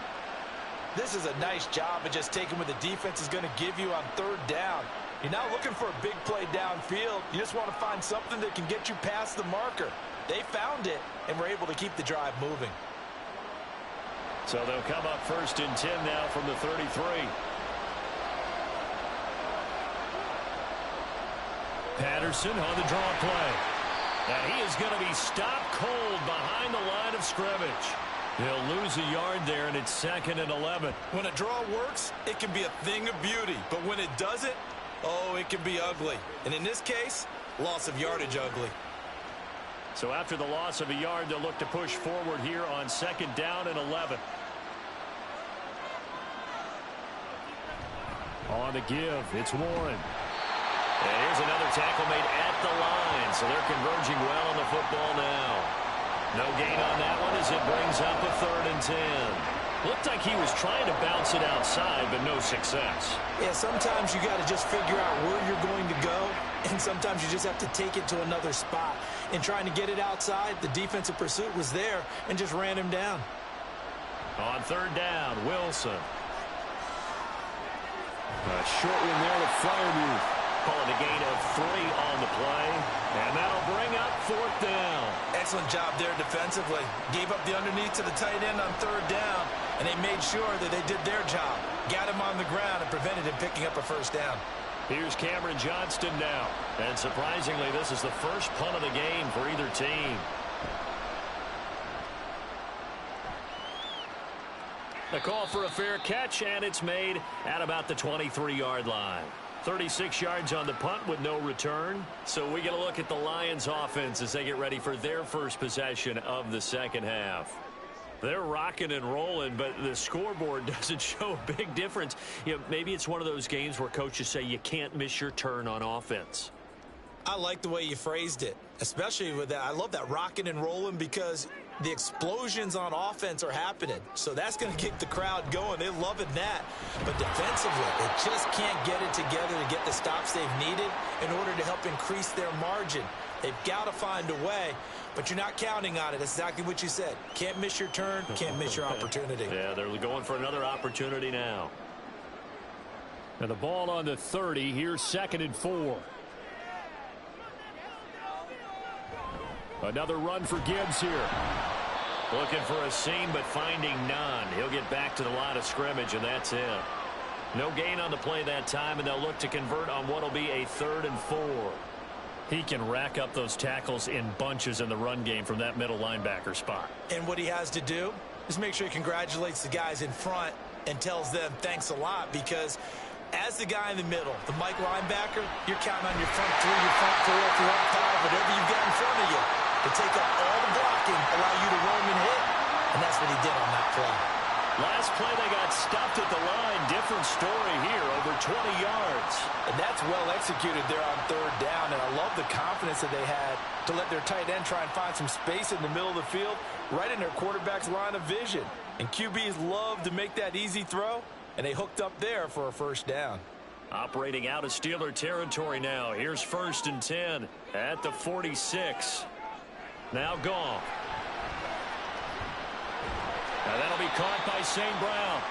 This is a nice job of just taking what the defense is going to give you on 3rd down. You're not looking for a big play downfield. You just want to find something that can get you past the marker. They found it and were able to keep the drive moving. So they'll come up 1st and 10 now from the 33. Patterson on the draw play. And he is going to be stopped cold behind the line of scrimmage. He'll lose a yard there, and it's 2nd and 11. When a draw works, it can be a thing of beauty. But when it doesn't, oh, it can be ugly. And in this case, loss of yardage ugly. So after the loss of a yard, they'll look to push forward here on 2nd down and 11. On the give, it's Warren. And here's another tackle made at the line, so they're converging well on the football now. No gain on that one as it brings up a 3rd and 10. Looked like he was trying to bounce it outside, but no success. Yeah, sometimes you got to just figure out where you're going to go, and sometimes you just have to take it to another spot. In trying to get it outside, the defensive pursuit was there and just ran him down. On 3rd down, Wilson. A short one there to Freiermuth. Calling a gain of 3 on the play. And that'll bring up 4th down. Excellent job there defensively. Gave up the underneath to the tight end on 3rd down, and they made sure that they did their job. Got him on the ground and prevented him picking up a 1st down. Here's Cameron Johnston now. And surprisingly, this is the first punt of the game for either team. The call for a fair catch, and it's made at about the 23-yard line. 36 yards on the punt with no return. So we get a look at the Lions offense as they get ready for their first possession of the second half. They're rocking and rolling, but the scoreboard doesn't show a big difference. You know, maybe it's one of those games where coaches say you can't miss your turn on offense. I like the way you phrased it, especially with that. I love that rocking and rolling because the explosions on offense are happening. So that's going to get the crowd going. They're loving that. But defensively, they just can't get it together to get the stops they've needed in order to help increase their margin. They've got to find a way, but you're not counting on it. That's exactly what you said. Can't miss your turn, can't miss your opportunity. Yeah, they're going for another opportunity now. And the ball on the 30. Here's 2nd and 4. Another run for Gibbs here. Looking for a seam, but finding none. He'll get back to the line of scrimmage, and that's it. No gain on the play that time, and they'll look to convert on what will be a 3rd and 4. He can rack up those tackles in bunches in the run game from that middle linebacker spot. And what he has to do is make sure he congratulates the guys in front and tells them thanks a lot, because as the guy in the middle, the Mike linebacker, you're counting on your front 3, your front 4, your front 5, whatever you've got in front of you to take up all the blocking, allow you to roam and hit. And that's what he did on that play. Last play, they got stuffed at the line. Different story here, over 20 yards. And that's well executed there on 3rd down. And I love the confidence that they had to let their tight end try and find some space in the middle of the field, right in their quarterback's line of vision. And QBs love to make that easy throw, and they hooked up there for a 1st down. Operating out of Steeler territory now. Here's 1st and 10 at the 46. Now Goff. Now that'll be caught by St. Brown.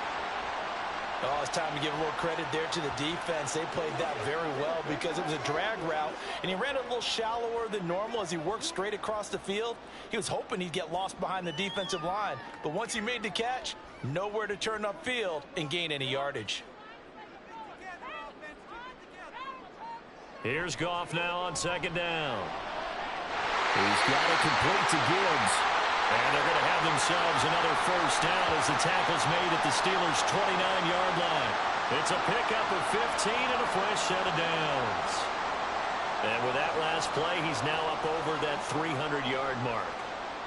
Oh, it's time to give a little credit there to the defense. They played that very well because it was a drag route, and he ran a little shallower than normal as he worked straight across the field. He was hoping he'd get lost behind the defensive line, but once he made the catch, nowhere to turn upfield and gain any yardage. Here's Goff now on 2nd down. He's got it complete to Gibbs. And they're going to have themselves another 1st down as the tackle's made at the Steelers' 29-yard line. It's a pickup of 15 and a fresh set of downs. And with that last play, he's now up over that 300-yard mark.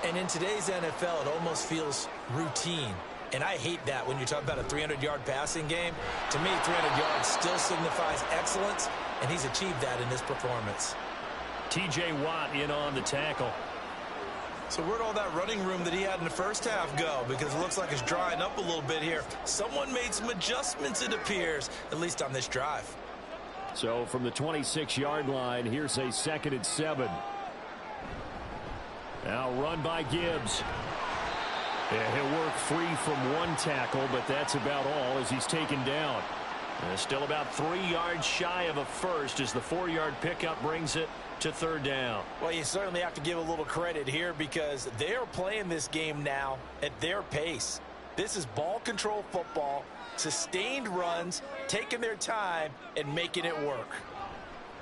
And in today's NFL, it almost feels routine. And I hate that when you talk about a 300-yard passing game. To me, 300 yards still signifies excellence, and he's achieved that in this performance. T.J. Watt in on the tackle. So where'd all that running room that he had in the first half go? Because it looks like it's drying up a little bit here. Someone made some adjustments, it appears, at least on this drive. So from the 26-yard line, here's a 2nd and 7. Now run by Gibbs. Yeah, he'll work free from one tackle, but that's about all as he's taken down. Still about 3 yards shy of a first as the 4-yard pickup brings it to 3rd down. Well, you certainly have to give a little credit here because they are playing this game now at their pace. This is ball control football, sustained runs, taking their time and making it work.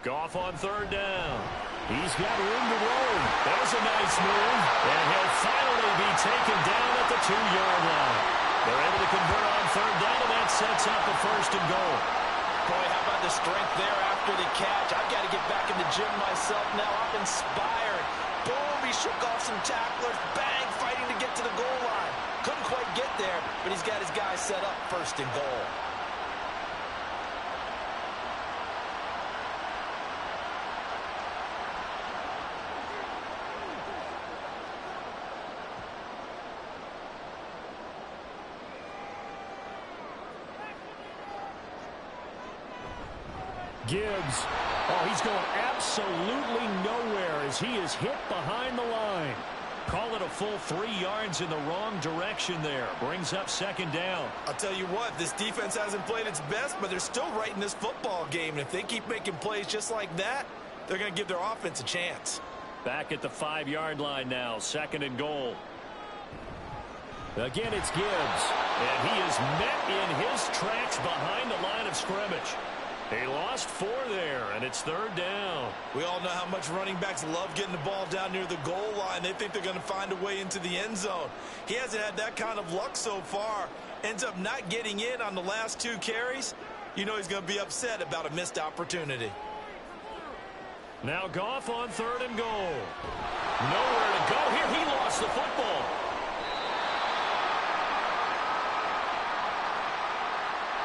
Goff on 3rd down. He's got room to roam. There's a nice move. And he'll finally be taken down at the 2-yard line. They're able to convert on third down, and that sets up a first and goal. Boy, how about the strength there after the catch? I've got to get back in the gym myself now. I'm inspired. Boom, he shook off some tacklers. Bang, fighting to get to the goal line. Couldn't quite get there, but he's got his guys set up first and goal. Gibbs. Oh, he's going absolutely nowhere as he is hit behind the line. Call it a full 3 yards in the wrong direction there. Brings up second down. I'll tell you what, this defense hasn't played its best, but they're still right in this football game. And if they keep making plays just like that, they're going to give their offense a chance. Back at the 5-yard line now, second and goal. Again, it's Gibbs. And he is met in his tracks behind the line of scrimmage. He lost 4 there, and it's third down. We all know how much running backs love getting the ball down near the goal line. They think they're going to find a way into the end zone. He hasn't had that kind of luck so far. Ends up not getting in on the last 2 carries. You know he's going to be upset about a missed opportunity. Now Goff on third and goal. Nowhere to go here. He lost the football.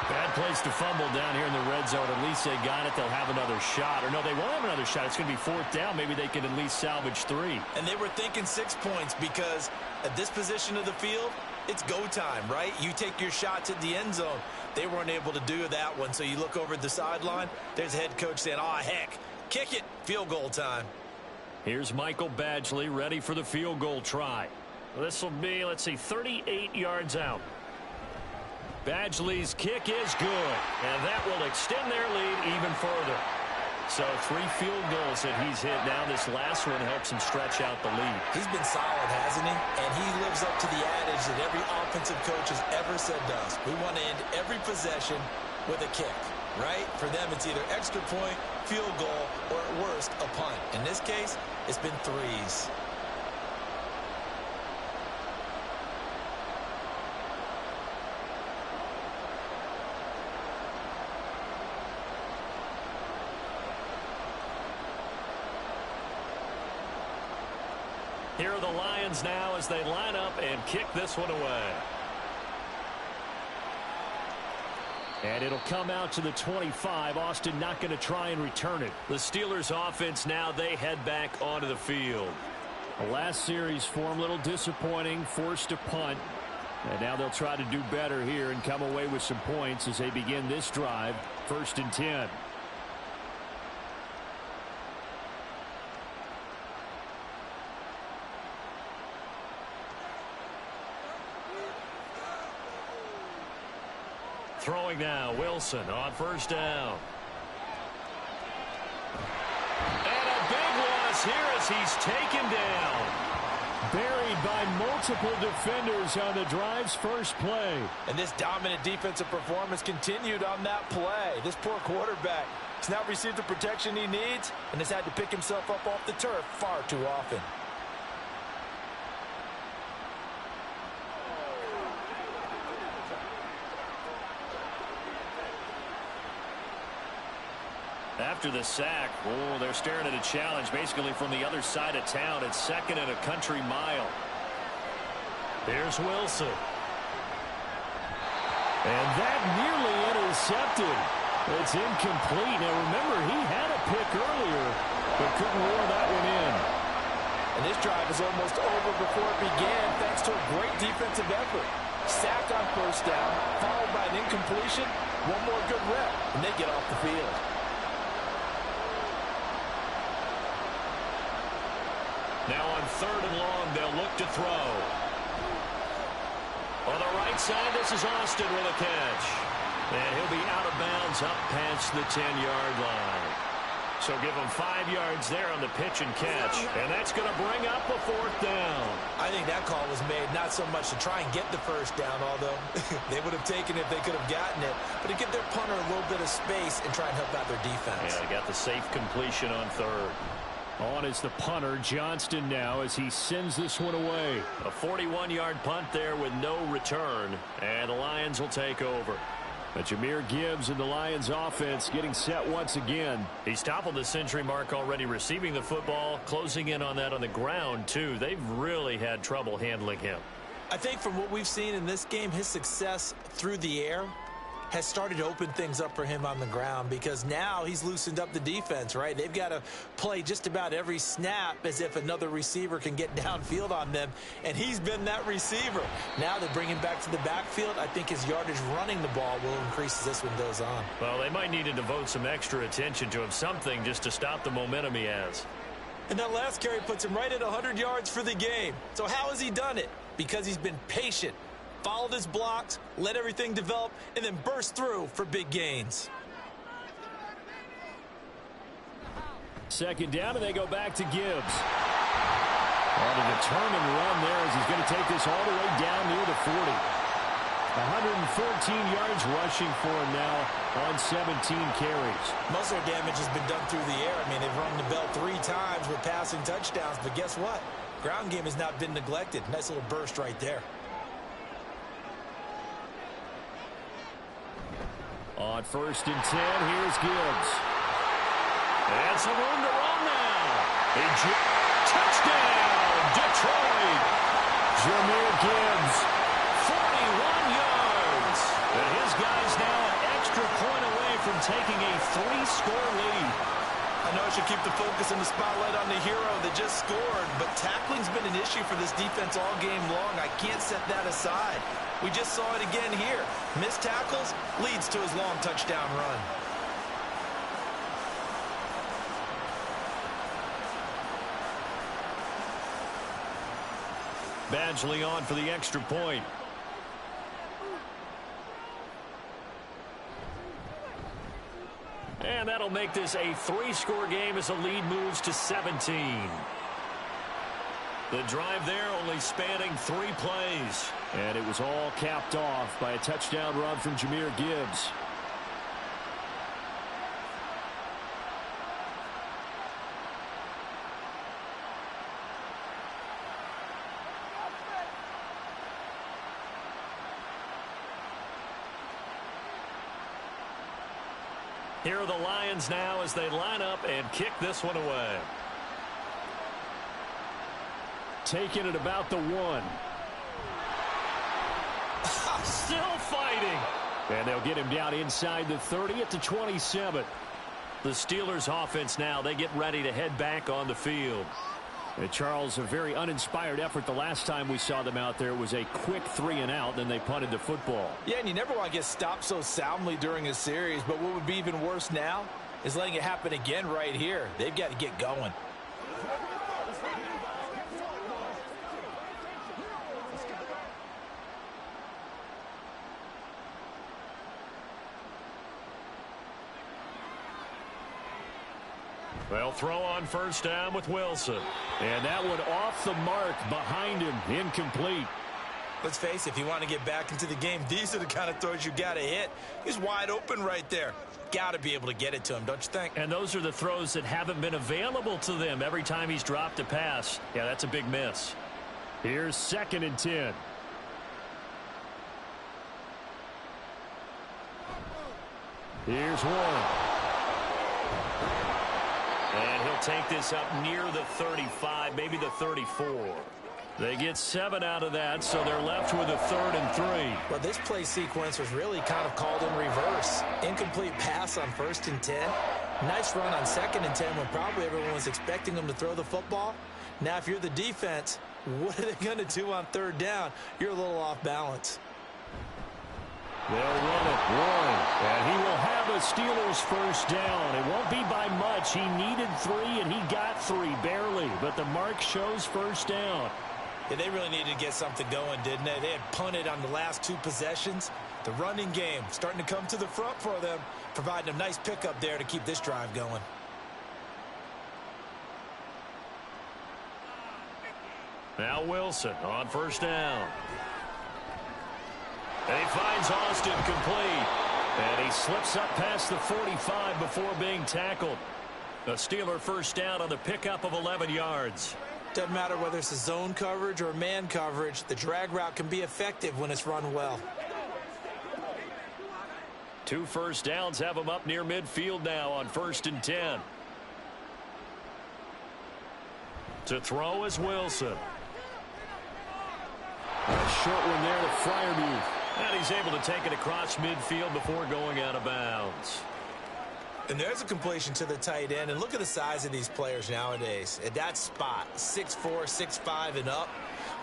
Bad place to fumble down here in the red zone. At least they got it. They'll have another shot. Or no, they won't have another shot. It's going to be fourth down. Maybe they can at least salvage 3. And they were thinking 6 points because at this position of the field, it's go time, right? You take your shots at the end zone. They weren't able to do that one. So you look over at the sideline. There's the head coach saying, oh, heck, kick it. Field goal time. Here's Michael Badgley ready for the field goal try. This will be, let's see, 38 yards out. Badgley's kick is good, and that will extend their lead even further. So 3 field goals that he's hit now. This last one helps him stretch out the lead. He's been solid, hasn't he? And he lives up to the adage that every offensive coach has ever said to us. We want to end every possession with a kick, right? For them, it's either extra point, field goal, or at worst, a punt. In this case, it's been 3s. Here are the Lions now as they line up and kick this one away. And it'll come out to the 25. Austin not going to try and return it. The Steelers offense now, they head back onto the field. The last series for them, a little disappointing, forced to punt. And now they'll try to do better here and come away with some points as they begin this drive, 1st and 10. Throwing now, Wilson on first down. And a big loss here as he's taken down. Buried by multiple defenders on the drive's first play. And this dominant defensive performance continued on that play. This poor quarterback has now received the protection he needs and has had to pick himself up off the turf far too often. After the sack, oh, they're staring at a challenge basically from the other side of town. It's 2nd and a country mile. Here's Wilson. And that nearly intercepted. It's incomplete. Now remember, he had a pick earlier, but couldn't reel that one in. And this drive is almost over before it began thanks to a great defensive effort. Sack on first down, followed by an incompletion. One more good rep, and they get off the field. Now on 3rd and long, they'll look to throw. On the right side, this is Austin with a catch. And he'll be out of bounds up past the 10-yard line. So give him 5 yards there on the pitch and catch. And that's going to bring up a 4th down. I think that call was made not so much to try and get the first down, although they would have taken it if they could have gotten it, but to give their punter a little bit of space and try and help out their defense. Yeah, they got the safe completion on 3rd. On is the punter, Johnston, now as he sends this one away. A 41-yard punt there with no return, and the Lions will take over. But Jahmyr Gibbs and the Lions offense getting set once again. He's toppled the century mark already receiving the football, closing in on that on the ground, too. They've really had trouble handling him. I think from what we've seen in this game, his success through the air has started to open things up for him on the ground, because now he's loosened up the defense, right? They've got to play just about every snap as if another receiver can get downfield on them, and he's been that receiver. Now they bring him back to the backfield. I think his yardage running the ball will increase as this one goes on. Well, they might need to devote some extra attention to him, something just to stop the momentum he has. And that last carry puts him right at 100 yards for the game. So how has he done it? Because he's been patient, followed his blocks, let everything develop, and then burst through for big gains. Second down, and they go back to Gibbs. On a determined run there as he's going to take this all the way down near the 40. 114 yards rushing for him now on 17 carries. Most of their damage has been done through the air. I mean, they've rung the bell 3 times with passing touchdowns, but guess what? Ground game has not been neglected. Nice little burst right there. On 1st and 10, here's Gibbs. And some room to run now. Touchdown, Detroit. Jahmyr Gibbs. 41 yards. And his guy's now an extra point away from taking a 3-score lead. I know I should keep the focus and the spotlight on the hero that just scored, but tackling's been an issue for this defense all game long. I can't set that aside. We just saw it again here. Missed tackles leads to his long touchdown run. Badgley on for the extra point. And that'll make this a 3-score game as the lead moves to 17. The drive there only spanning 3 plays. And it was all capped off by a touchdown run from Jahmyr Gibbs. Here are the Lions now as they line up and kick this one away. Taking it about the 1. Still fighting. And they'll get him down inside the 30 at the 27. The Steelers offense now, they get ready to head back on the field. And Charles, a very uninspired effort. The last time we saw them out there was a quick 3-and-out, then they punted the football. Yeah, and you never want to get stopped so soundly during a series, but what would be even worse now is letting it happen again right here. They've got to get going. They'll throw on 1st down with Wilson. And that one off the mark behind him, incomplete. Let's face it, if you want to get back into the game, these are the kind of throws you got to hit. He's wide open right there. Got to be able to get it to him, don't you think? And those are the throws that haven't been available to them every time he's dropped a pass. Yeah, that's a big miss. Here's 2nd and 10. Here's 1. And he'll take this up near the 35, maybe the 34. They get 7 out of that, so they're left with a 3rd and 3. Well, this play sequence was really kind of called in reverse. Incomplete pass on 1st and 10. Nice run on 2nd and 10 when probably everyone was expecting them to throw the football. Now, if you're the defense, what are they going to do on 3rd down? You're a little off balance. They'll run it 1, and he will have a Steelers 1st down. It won't be by much. He needed 3, and he got 3, barely. But the mark shows 1st down. Yeah, they really needed to get something going, didn't they? They had punted on the last 2 possessions. The running game starting to come to the front for them, providing a nice pickup there to keep this drive going. Now Wilson on 1st down. And he finds Austin complete. And he slips up past the 45 before being tackled. A Steeler first down on the pickup of 11 yards. Doesn't matter whether it's a zone coverage or man coverage, the drag route can be effective when it's run well. 2 first downs have them up near midfield now on 1st and 10. To throw is Wilson. A short one there to Freiermuth. And he's able to take it across midfield before going out of bounds. And there's a completion to the tight end. And look at the size of these players nowadays. At that spot, 6'4", 6'5", and up.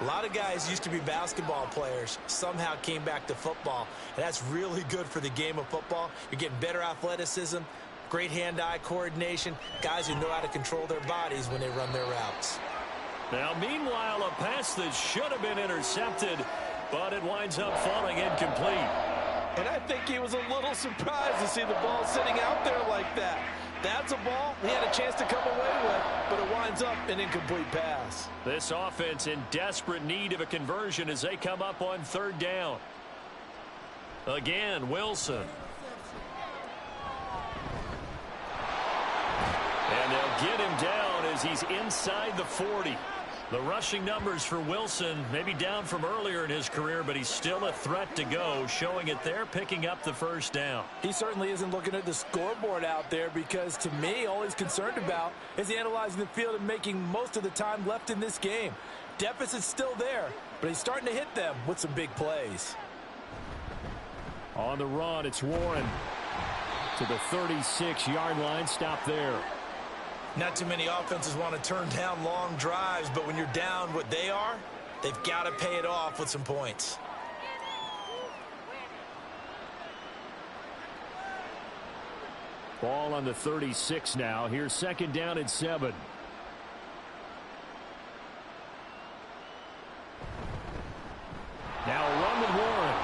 A lot of guys used to be basketball players, somehow came back to football. And that's really good for the game of football. You're getting better athleticism, great hand-eye coordination, guys who know how to control their bodies when they run their routes. Now, meanwhile, a pass that should have been intercepted, but it winds up falling incomplete. And I think he was a little surprised to see the ball sitting out there like that. That's a ball he had a chance to come away with, but it winds up an incomplete pass. This offense in desperate need of a conversion as they come up on 3rd down. Again, Wilson. And they'll get him down as he's inside the 40. The rushing numbers for Wilson maybe down from earlier in his career, but he's still a threat to go, showing it there, picking up the 1st down. He certainly isn't looking at the scoreboard out there because, to me, all he's concerned about is analyzing the field and making most of the time left in this game. Deficit's still there, but he's starting to hit them with some big plays. On the run, it's Warren to the 36-yard line. Stop there. Not too many offenses want to turn down long drives, but when you're down what they are, they've got to pay it off with some points. Ball on the 36 now. Here's 2nd down and 7. Now a run with Warren.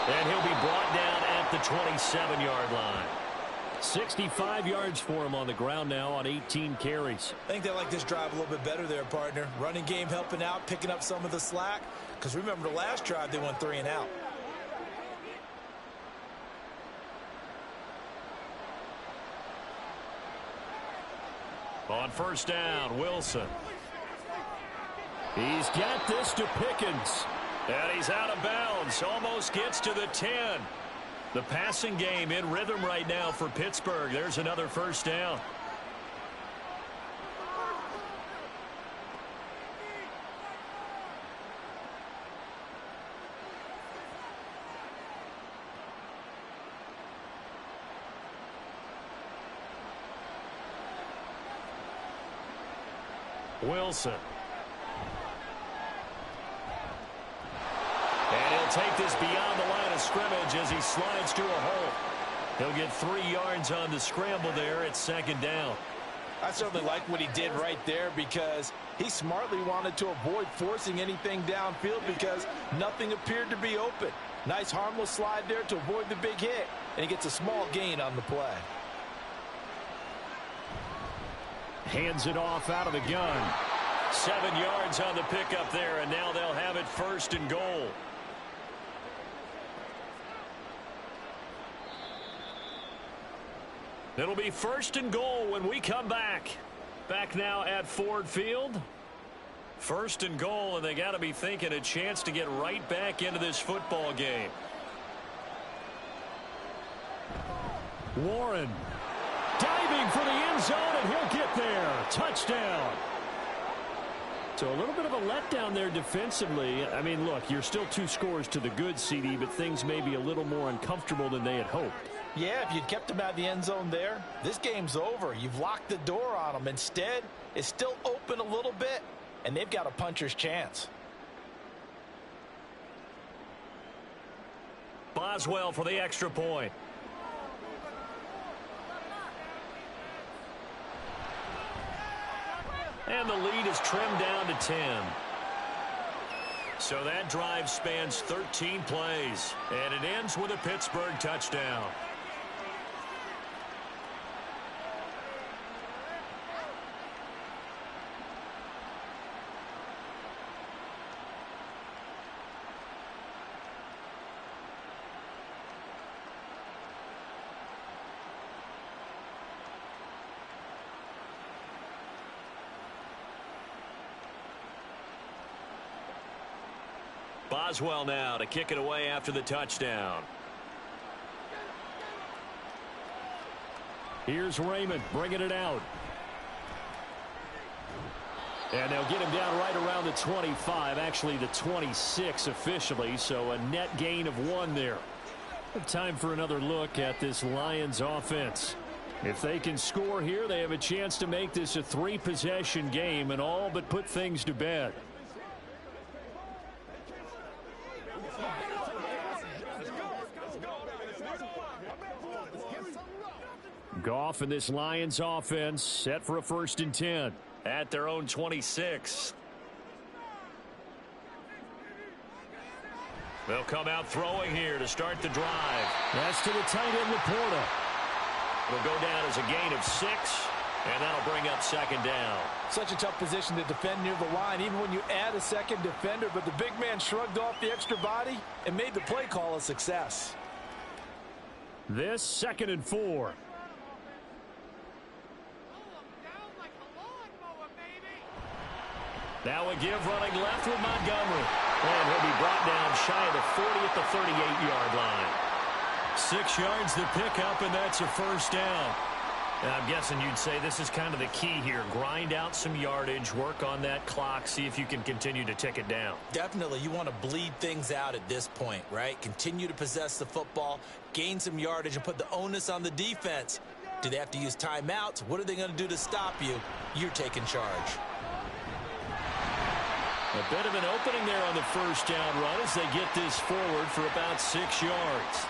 And he'll be brought down at the 27-yard line. 65 yards for him on the ground now on 18 carries. I think they like this drive a little bit better there, partner. Running game helping out, picking up some of the slack. Because remember, the last drive, they went 3 and out. On 1st down, Wilson. He's got this to Pickens. And he's out of bounds. Almost gets to the 10. The passing game in rhythm right now for Pittsburgh. There's another 1st down. Wilson. And he'll take this beyond the line of scrimmage as he slides to a hole. He'll get 3 yards on the scramble there at 2nd down. I certainly like what he did right there because he smartly wanted to avoid forcing anything downfield because nothing appeared to be open. Nice harmless slide there to avoid the big hit, and he gets a small gain on the play. Hands it off out of the gun. 7 yards on the pickup there, and now they'll have it 1st and goal. It'll be 1st and goal when we come back. Back now at Ford Field. 1st and goal, and they got to be thinking a chance to get right back into this football game. Warren diving for the end zone, and he'll get there. Touchdown. So a little bit of a letdown there defensively. I mean, look, you're still 2 scores to the good, CD, but things may be a little more uncomfortable than they had hoped. Yeah, if you'd kept him out of the end zone there, this game's over. You've locked the door on him. Instead, it's still open a little bit, and they've got a puncher's chance. Boswell for the extra point. And the lead is trimmed down to 10. So that drive spans 13 plays, and it ends with a Pittsburgh touchdown. Boswell now to kick it away after the touchdown. Here's Raymond bringing it out. And they'll get him down right around the 25, actually the 26 officially, so a net gain of 1 there. Time for another look at this Lions offense. If they can score here, they have a chance to make this a 3-possession game and all but put things to bed. Goff and this Lions offense set for a 1st and 10 at their own 26. They'll come out throwing here to start the drive. That's to the tight end, Laporta. It'll go down as a gain of 6, and that'll bring up 2nd down. Such a tough position to defend near the line, even when you add a 2nd defender, but the big man shrugged off the extra body and made the play call a success. This 2nd and 4. Now a give running left with Montgomery. And he'll be brought down shy of the 40 at the 38-yard line. 6 yards to pick up, and that's a 1st down. And I'm guessing you'd say this is kind of the key here. Grind out some yardage, work on that clock, see if you can continue to tick it down. Definitely. You want to bleed things out at this point, right? Continue to possess the football, gain some yardage, and put the onus on the defense. Do they have to use timeouts? What are they going to do to stop you? You're taking charge. A bit of an opening there on the 1st down run as they get this forward for about 6 yards.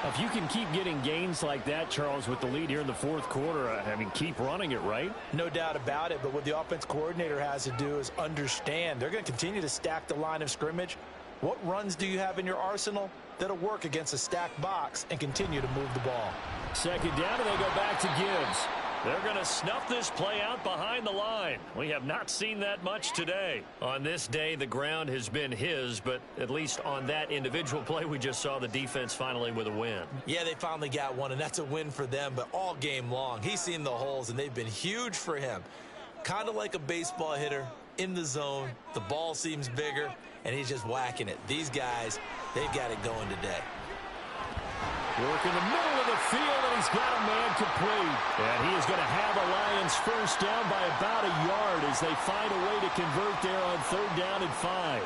If you can keep getting gains like that, Charles, with the lead here in the 4th quarter, I mean, keep running it, right? No doubt about it, but what the offense coordinator has to do is understand. They're going to continue to stack the line of scrimmage. What runs do you have in your arsenal that'll work against a stacked box and continue to move the ball? 2nd down, and they go back to Gibbs. They're going to snuff this play out behind the line. We have not seen that much today. On this day, the ground has been his, but at least on that individual play, we just saw the defense finally with a win. Yeah, they finally got one, and that's a win for them, but all game long, he's seen the holes, and they've been huge for him. Kind of like a baseball hitter in the zone. The ball seems bigger, and he's just whacking it. These guys, they've got it going today. Work in the middle of the field, and he's got a man complete. And he is going to have the Lions 1st down by about a yard as they find a way to convert there on 3rd down and 5.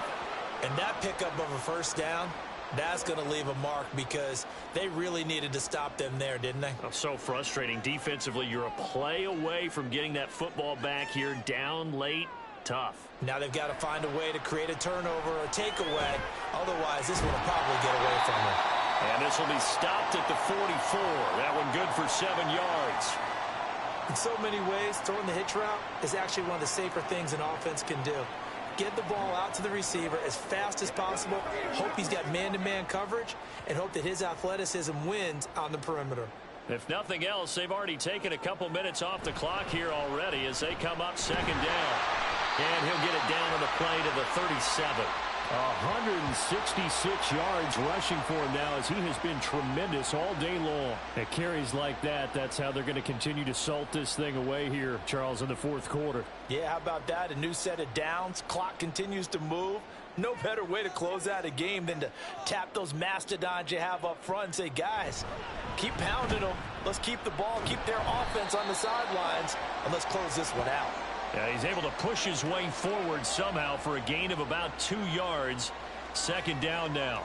And that pickup of a 1st down, that's going to leave a mark because they really needed to stop them there, didn't they? Oh, so frustrating. Defensively, you're a play away from getting that football back here, down late. Tough. Now they've got to find a way to create a turnover or a takeaway. Otherwise, this one will probably get away from them. And this will be stopped at the 44. That one good for 7 yards. In so many ways, throwing the hitch route is actually one of the safer things an offense can do. Get the ball out to the receiver as fast as possible, hope he's got man-to-man coverage, and hope that his athleticism wins on the perimeter. If nothing else, they've already taken a couple minutes off the clock here already as they come up 2nd down. And he'll get it down on the play to the 37. 166 yards rushing for him now as he has been tremendous all day long. At carries like that, that's how they're going to continue to salt this thing away here, Charles, in the 4th quarter. Yeah, how about that? A new set of downs. Clock continues to move. No better way to close out a game than to tap those mastodons you have up front and say, guys, keep pounding them. Let's keep the ball, keep their offense on the sidelines, and let's close this one out. Yeah, he's able to push his way forward somehow for a gain of about 2 yards. 2nd down now.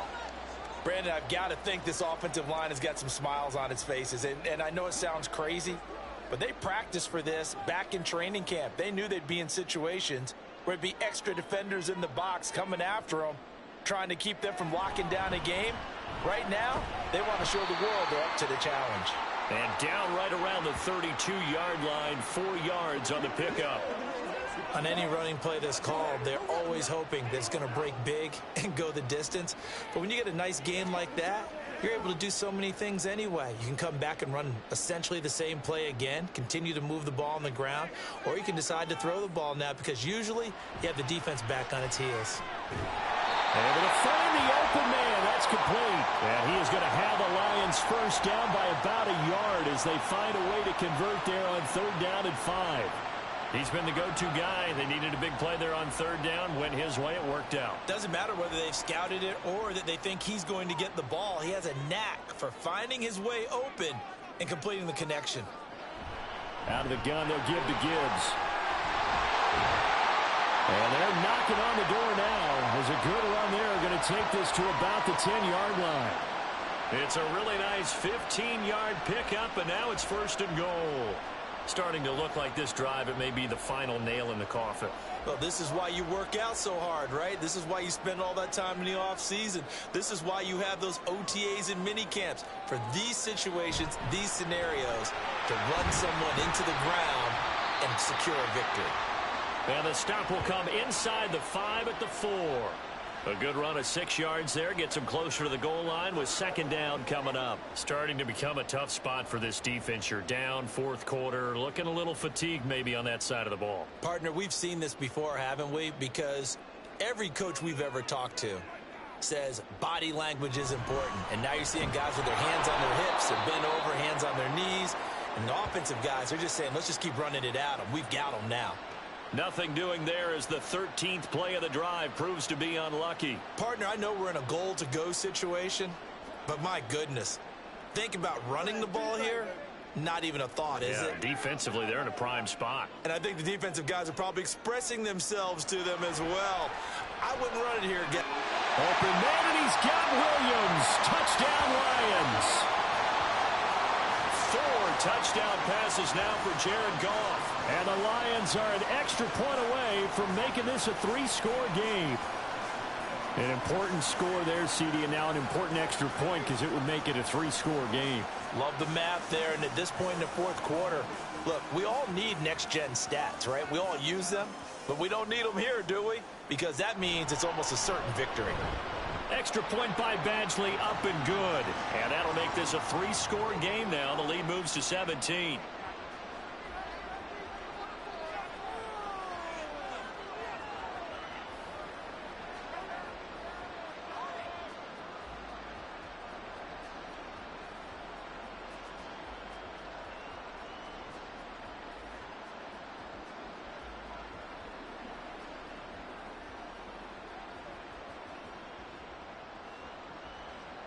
Brandon, I've got to think this offensive line has got some smiles on its faces. And I know it sounds crazy, but they practiced for this back in training camp. They knew they'd be in situations where it'd be extra defenders in the box coming after them, trying to keep them from locking down a game. Right now, they want to show the world they're up to the challenge. And down right around the 32-yard line, 4 yards on the pickup. On any running play that's called, they're always hoping that it's going to break big and go the distance. But when you get a nice gain like that, you're able to do so many things anyway. You can come back and run essentially the same play again, continue to move the ball on the ground, or you can decide to throw the ball now because usually you have the defense back on its heels. Able to find the open man. That's complete. And he is going to have the Lions 1st down by about a yard as they find a way to convert there on 3rd down and 5. He's been the go-to guy. They needed a big play there on third down. Went his way. It worked out. Doesn't matter whether they've scouted it or that they think he's going to get the ball. He has a knack for finding his way open and completing the connection. Out of the gun, they'll give to Gibbs. And they're knocking on the door now. There's a good run there. Going to take this to about the 10-yard line. It's a really nice 15-yard pickup, and now it's 1st and goal. Starting to look like this drive, it may be the final nail in the coffin. Well, this is why you work out so hard, right? This is why you spend all that time in the offseason. This is why you have those OTAs and mini camps. For these situations, these scenarios, to run someone into the ground and secure a victory. And the stop will come inside the 5 at the 4. A good run of 6 yards there. Gets him closer to the goal line with 2nd down coming up. Starting to become a tough spot for this defense. You're down 4th quarter. Looking a little fatigued maybe on that side of the ball. Partner, we've seen this before, haven't we? Because every coach we've ever talked to says body language is important. And now you're seeing guys with their hands on their hips. They're bent over, hands on their knees. And the offensive guys are just saying, let's just keep running it at them. We've got them now. Nothing doing there as the 13th play of the drive proves to be unlucky. Partner, I know we're in a goal-to-go situation, but my goodness, think about running the ball here. Not even a thought, is it? Defensively, they're in a prime spot. And I think the defensive guys are probably expressing themselves to them as well. I wouldn't run it here again. Open man, and he's got Williams. Touchdown, Lions. 4 touchdown passes now for Jared Goff. And the Lions are an extra point away from making this a 3-score game. An important score there, CD, and now an important extra point because it would make it a 3-score game. Love the math there, and at this point in the 4th quarter, look, we all need next-gen stats, right? We all use them, but we don't need them here, do we? Because that means it's almost a certain victory. Extra point by Badgley, up and good. And that'll make this a 3-score game now. The lead moves to 17.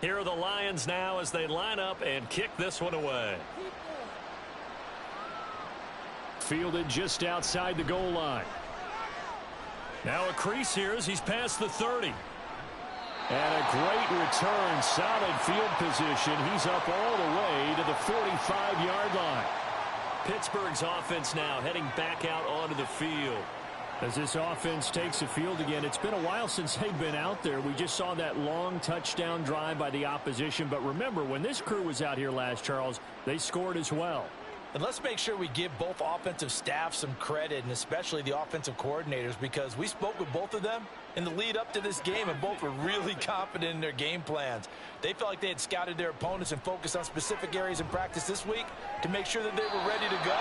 Here are the Lions now as they line up and kick this one away. Fielded just outside the goal line. Now a crease here as he's past the 30. And a great return. Solid field position. He's up all the way to the 45-yard line. Pittsburgh's offense now heading back out onto the field. As this offense takes the field again, it's been a while since they've been out there. We just saw that long touchdown drive by the opposition. But remember, when this crew was out here last, Charles, they scored as well. And let's make sure we give both offensive staff some credit, and especially the offensive coordinators, because we spoke with both of them in the lead up to this game, and both were really confident in their game plans. They felt like they had scouted their opponents and focused on specific areas in practice this week to make sure that they were ready to go.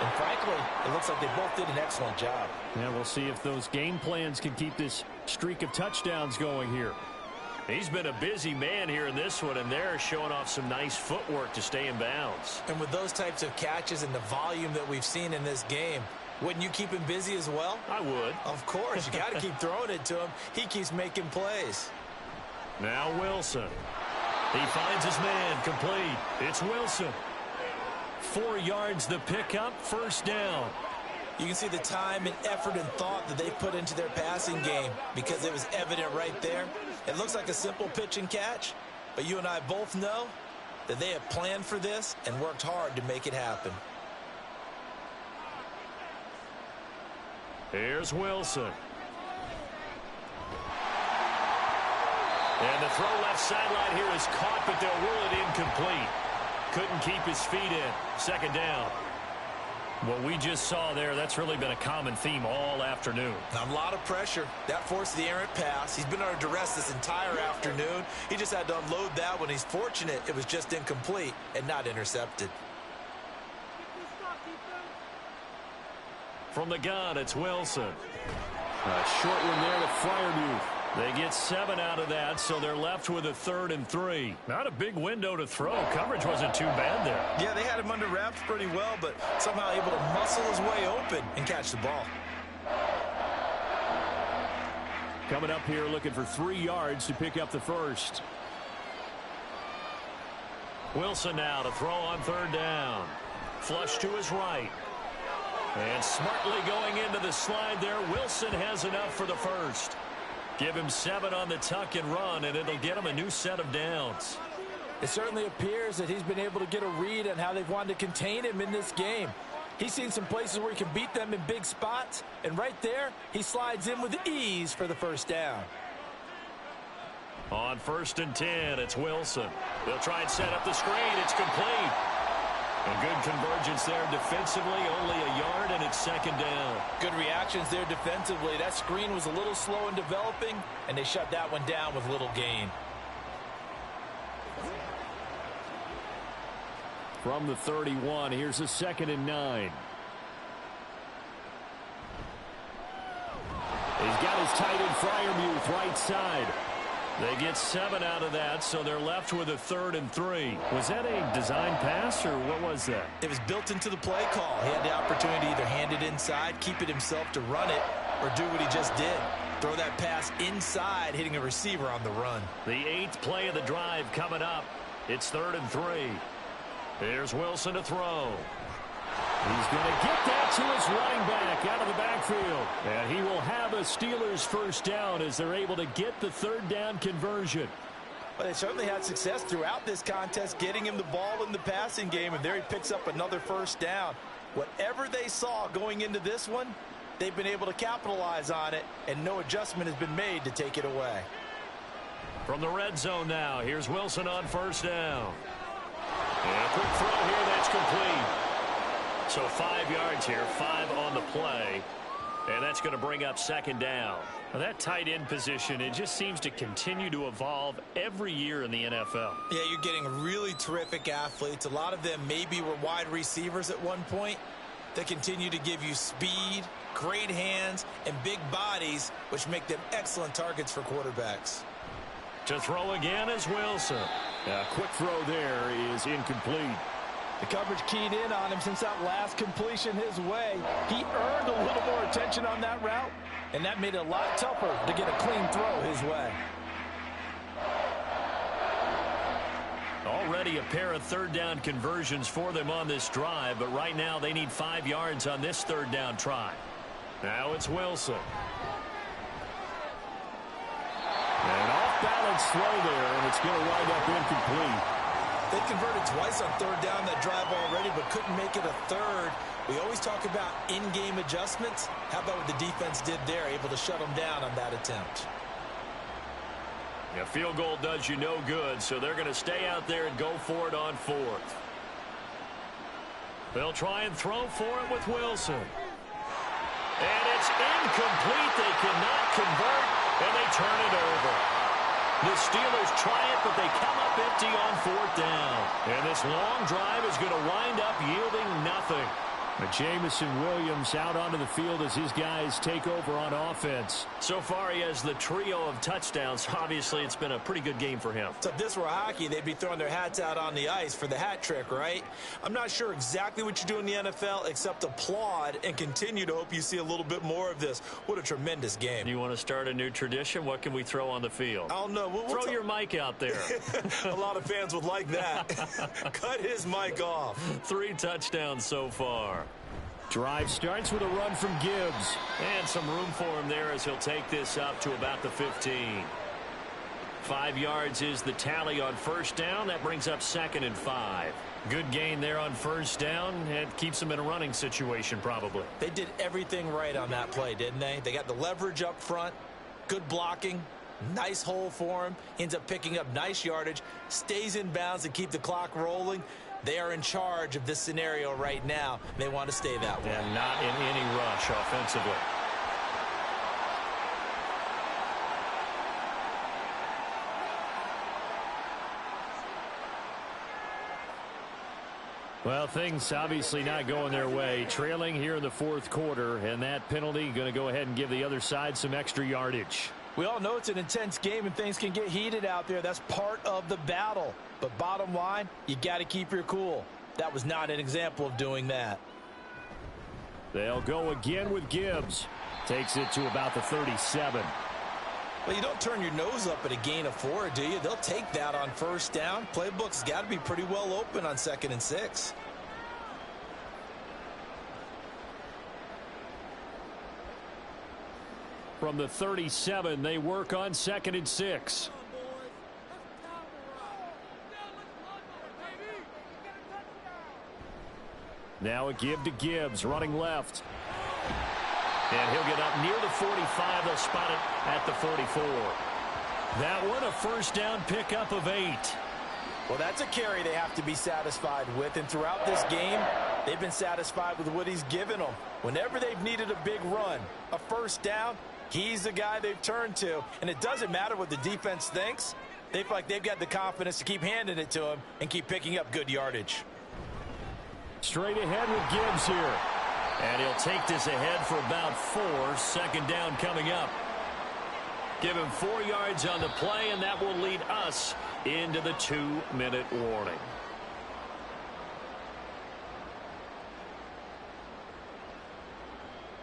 And frankly, it looks like they both did an excellent job. Yeah, we'll see if those game plans can keep this streak of touchdowns going here. He's been a busy man here in this one, and they're showing off some nice footwork to stay in bounds. And with those types of catches and the volume that we've seen in this game, wouldn't you keep him busy as well? I would. Of course. You got to keep throwing it to him. He keeps making plays. Now Wilson. He finds his man complete. It's Wilson. 4 yards the pickup, 1st down. You can see the time and effort and thought that they put into their passing game because it was evident right there. It looks like a simple pitch and catch, but you and I both know that they have planned for this and worked hard to make it happen. Here's Wilson. And the throw left sideline here is caught, but they'll rule it incomplete. Couldn't keep his feet in. 2nd down. What we just saw there, that's really been a common theme all afternoon. A lot of pressure. That forced the errant pass. He's been under duress this entire afternoon. He just had to unload that one. He's fortunate it was just incomplete and not intercepted. From the gun, it's Wilson. A short one there to Freiermuth. They get 7 out of that, so they're left with a 3rd and 3. Not a big window to throw. Coverage wasn't too bad there. Yeah, they had him under wraps pretty well, but somehow able to muscle his way open and catch the ball. Coming up here looking for 3 yards to pick up the first. Wilson now to throw on 3rd down. Flush to his right. And smartly going into the slide there, Wilson has enough for the first. Give him 7 on the tuck and run, and it'll get him a new set of downs. It certainly appears that he's been able to get a read on how they've wanted to contain him in this game. He's seen some places where he can beat them in big spots, and right there, he slides in with ease for the first down. On 1st and 10, it's Wilson. They'll try and set up the screen. It's complete. A good convergence there defensively, only a yard, and it's 2nd down. Good reactions there defensively. That screen was a little slow in developing, and they shut that one down with little gain. From the 31, here's a 2nd and 9. He's got his tight end Freiermuth right side. They get 7 out of that, so they're left with a 3rd and 3. Was that a design pass, or what was that? It was built into the play call. He had the opportunity to either hand it inside, keep it himself to run it, or do what he just did. Throw that pass inside, hitting a receiver on the run. The 8th play of the drive coming up. It's 3rd and 3. Here's Wilson to throw. He's going to get that to his running back out of the backfield. And he will have a Steelers first down as they're able to get the 3rd down conversion. Well, they certainly had success throughout this contest, getting him the ball in the passing game, and there he picks up another first down. Whatever they saw going into this one, they've been able to capitalize on it, and no adjustment has been made to take it away. From the red zone now, here's Wilson on 1st down. And a quick throw here, that's complete. So 5 yards here, 5 on the play. And that's going to bring up 2nd down. Now that tight end position, it just seems to continue to evolve every year in the NFL. Yeah, you're getting really terrific athletes. A lot of them maybe were wide receivers at one point. They continue to give you speed, great hands, and big bodies, which make them excellent targets for quarterbacks. To throw again is Wilson. A quick throw there is incomplete. The coverage keyed in on him since that last completion his way. He earned a little more attention on that route, and that made it a lot tougher to get a clean throw his way. Already a pair of 3rd down conversions for them on this drive, but right now they need 5 yards on this 3rd down try. Now it's Wilson. An off-balance throw there, and it's going to wind up incomplete. They converted twice on 3rd down that drive already, but couldn't make it a 3rd. We always talk about in-game adjustments. How about what the defense did there, able to shut them down on that attempt? A field goal does you no good, so they're going to stay out there and go for it on 4th. They'll try and throw for it with Wilson. And it's incomplete. They cannot convert, and they turn it over. The Steelers try it, but they come up empty on 4th down. And this long drive is going to wind up yielding nothing. Jamison Williams out onto the field as his guys take over on offense. So far, he has the trio of touchdowns. Obviously, it's been a pretty good game for him. So if this were hockey, they'd be throwing their hats out on the ice for the hat trick, right? I'm not sure exactly what you do in the NFL except applaud and continue to hope you see a little bit more of this. What a tremendous game. You want to start a new tradition? What can we throw on the field? I don't know. Throw your mic out there. A lot of fans would like that. Cut his mic off. 3 touchdowns so far. Drive starts with a run from Gibbs. And some room for him there as he'll take this up to about the 15. 5 yards is the tally on 1st down. That brings up 2nd and 5. Good gain there on 1st down. It keeps them in a running situation probably. They did everything right on that play, didn't they? They got the leverage up front, good blocking, nice hole for him. He ends up picking up nice yardage, stays in bounds to keep the clock rolling. They are in charge of this scenario right now. They want to stay that way. And not in any rush offensively. Well, things obviously not going their way. Trailing here in the 4th quarter, and that penalty going to go ahead and give the other side some extra yardage. We all know it's an intense game and things can get heated out there. That's part of the battle. But bottom line, you got to keep your cool. That was not an example of doing that. They'll go again with Gibbs. Takes it to about the 37. Well, you don't turn your nose up at a gain of 4, do you? They'll take that on first down. Playbook's got to be pretty well open on 2nd and 6. From the 37, they work on 2nd and 6. Now a give to Gibbs, running left. And he'll get up near the 45. They'll spot it at the 44. That one, a first down pickup of 8. Well, that's a carry they have to be satisfied with. And throughout this game, they've been satisfied with what he's given them. Whenever they've needed a big run, a first down, he's the guy they've turned to. And it doesn't matter what the defense thinks. They feel like they've got the confidence to keep handing it to him and keep picking up good yardage. Straight ahead with Gibbs here. And he'll take this ahead for about 4. 2nd down coming up. Give him 4 yards on the play, and that will lead us into the 2-minute warning.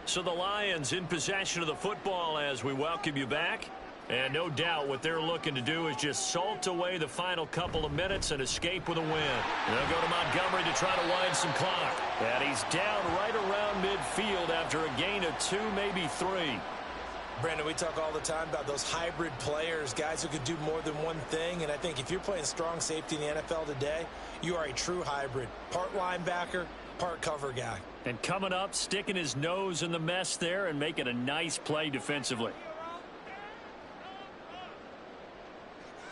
So the Lions in possession of the football as we welcome you back. And no doubt what they're looking to do is just salt away the final couple of minutes and escape with a win. They'll go to Montgomery to try to wind some clock. And he's down right around midfield after a gain of 2, maybe 3. Brandon, we talk all the time about those hybrid players, guys who could do more than one thing. And I think if you're playing strong safety in the NFL today, you are a true hybrid. Part linebacker, part cover guy. And coming up, sticking his nose in the mess there and making a nice play defensively.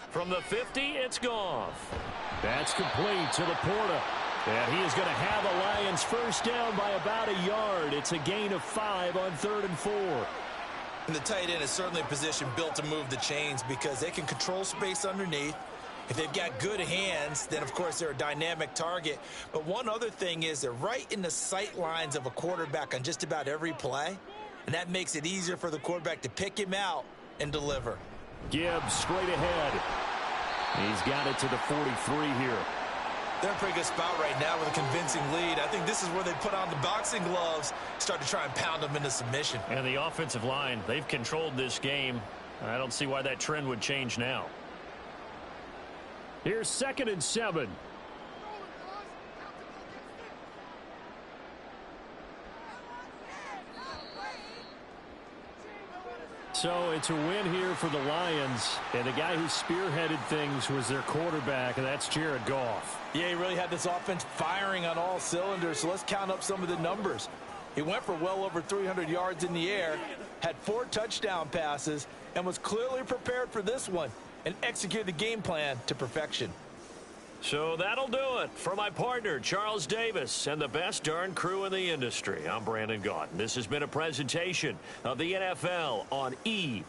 From the 50, it's Goff. That's complete to Laporta. And he is going to have the Lions first down by about a yard. It's a gain of 5 on 3rd and 4. And the tight end is certainly a position built to move the chains because they can control space underneath. If they've got good hands, then, of course, they're a dynamic target. But one other thing is they're right in the sight lines of a quarterback on just about every play. And that makes it easier for the quarterback to pick him out and deliver. Gibbs straight ahead. He's got it to the 43 here. They're in a pretty good spot right now with a convincing lead. I think this is where they put on the boxing gloves, start to try and pound them into submission. And the offensive line, they've controlled this game. I don't see why that trend would change now. Here's 2nd and 7. So it's a win here for the Lions, and the guy who spearheaded things was their quarterback, and that's Jared Goff. Yeah, he really had this offense firing on all cylinders, so let's count up some of the numbers. He went for well over 300 yards in the air, had 4 touchdown passes, and was clearly prepared for this one and executed the game plan to perfection. So that'll do it for my partner, Charles Davis, and the best darn crew in the industry. I'm Brandon Gaudin. This has been a presentation of the NFL on EA.